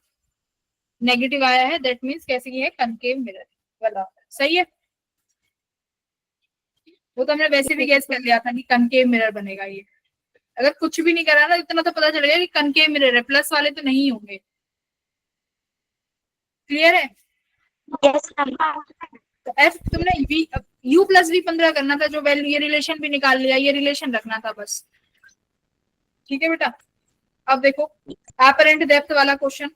नेगेटिव आया है, दैट मीन्स कैसे की है, कनकेव मिरर वाला, सही है। वो तो हमने वैसे भी गैस कर लिया था कि कनकेव मिरर बनेगा ये। अगर कुछ भी नहीं करा ना, इतना तो पता चलेगा कि कनकेव मिरर है, प्लस वाले तो नहीं होंगे। क्लियर है, यस मैम। तो एफ तुमने वी यू प्लस वी 15 करना था, जो वैल्यू ये रिलेशन भी निकाल लिया, ये रिलेशन रखना था बस। ठीक है बेटा। अब देखो एपरेंट डेप्थ वाला क्वेश्चन,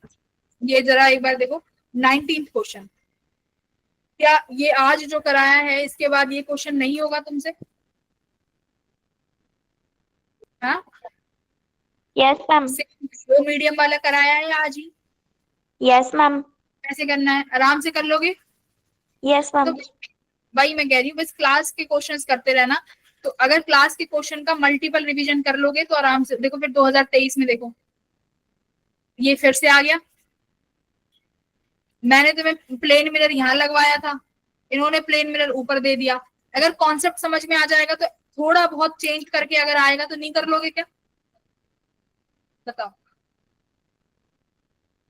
ये जरा एक बार देखो 19th क्वेश्चन। क्या ये आज जो कराया है इसके बाद ये क्वेश्चन नहीं होगा तुमसे? हाँ, यस मैम। वो मीडियम वाला कराया है आज ही? Yes ma'am. कैसे करना है, आराम से कर लोगे? यस तो मैम। भाई मैं कह रही हूँ बस क्लास के क्वेश्चंस करते रहना। तो अगर क्लास के क्वेश्चन का मल्टीपल रिवीजन कर लोगे तो आराम से देखो। फिर 2023 में देखो ये फिर से आ गया। मैंने तुम्हें प्लेन मिरर यहाँ लगवाया था, इन्होंने प्लेन मिरर ऊपर दे दिया। अगर कॉन्सेप्ट समझ में आ जाएगा तो थोड़ा बहुत चेंज करके अगर आएगा तो नहीं कर लोगे क्या? बताओ,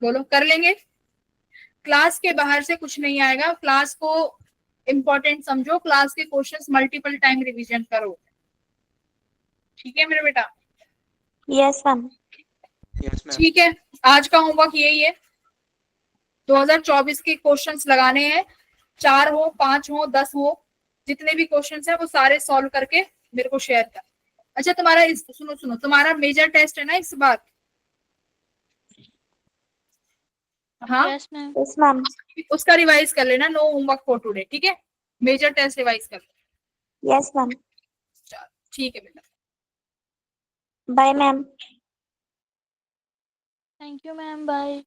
बोलो, कर लेंगे? क्लास के बाहर से कुछ नहीं आएगा, क्लास को इंपॉर्टेंट समझो, क्लास के क्वेश्चंस मल्टीपल टाइम रिवीजन करो। ठीक है मेरे बेटा? Yes ma'am. Yes, ma'am. ठीक है, आज का होमवर्क यही है। 2024 के क्वेश्चंस लगाने हैं, 4 हो 5 हो 10 हो, जितने भी क्वेश्चंस हैं वो सारे सॉल्व करके मेरे को शेयर कर। अच्छा तुम्हारा सुनो तुम्हारा मेजर टेस्ट है ना इस बार? हाँ, यस मैम। यस मैम। उसका रिवाइज कर लेना, नो होमवर्क फॉर टुडे। ठीक है, मेजर टेस्ट रिवाइज कर लेना। Yes ma'am. ठीक है बेटा, bye ma'am. Thank you ma'am, bye.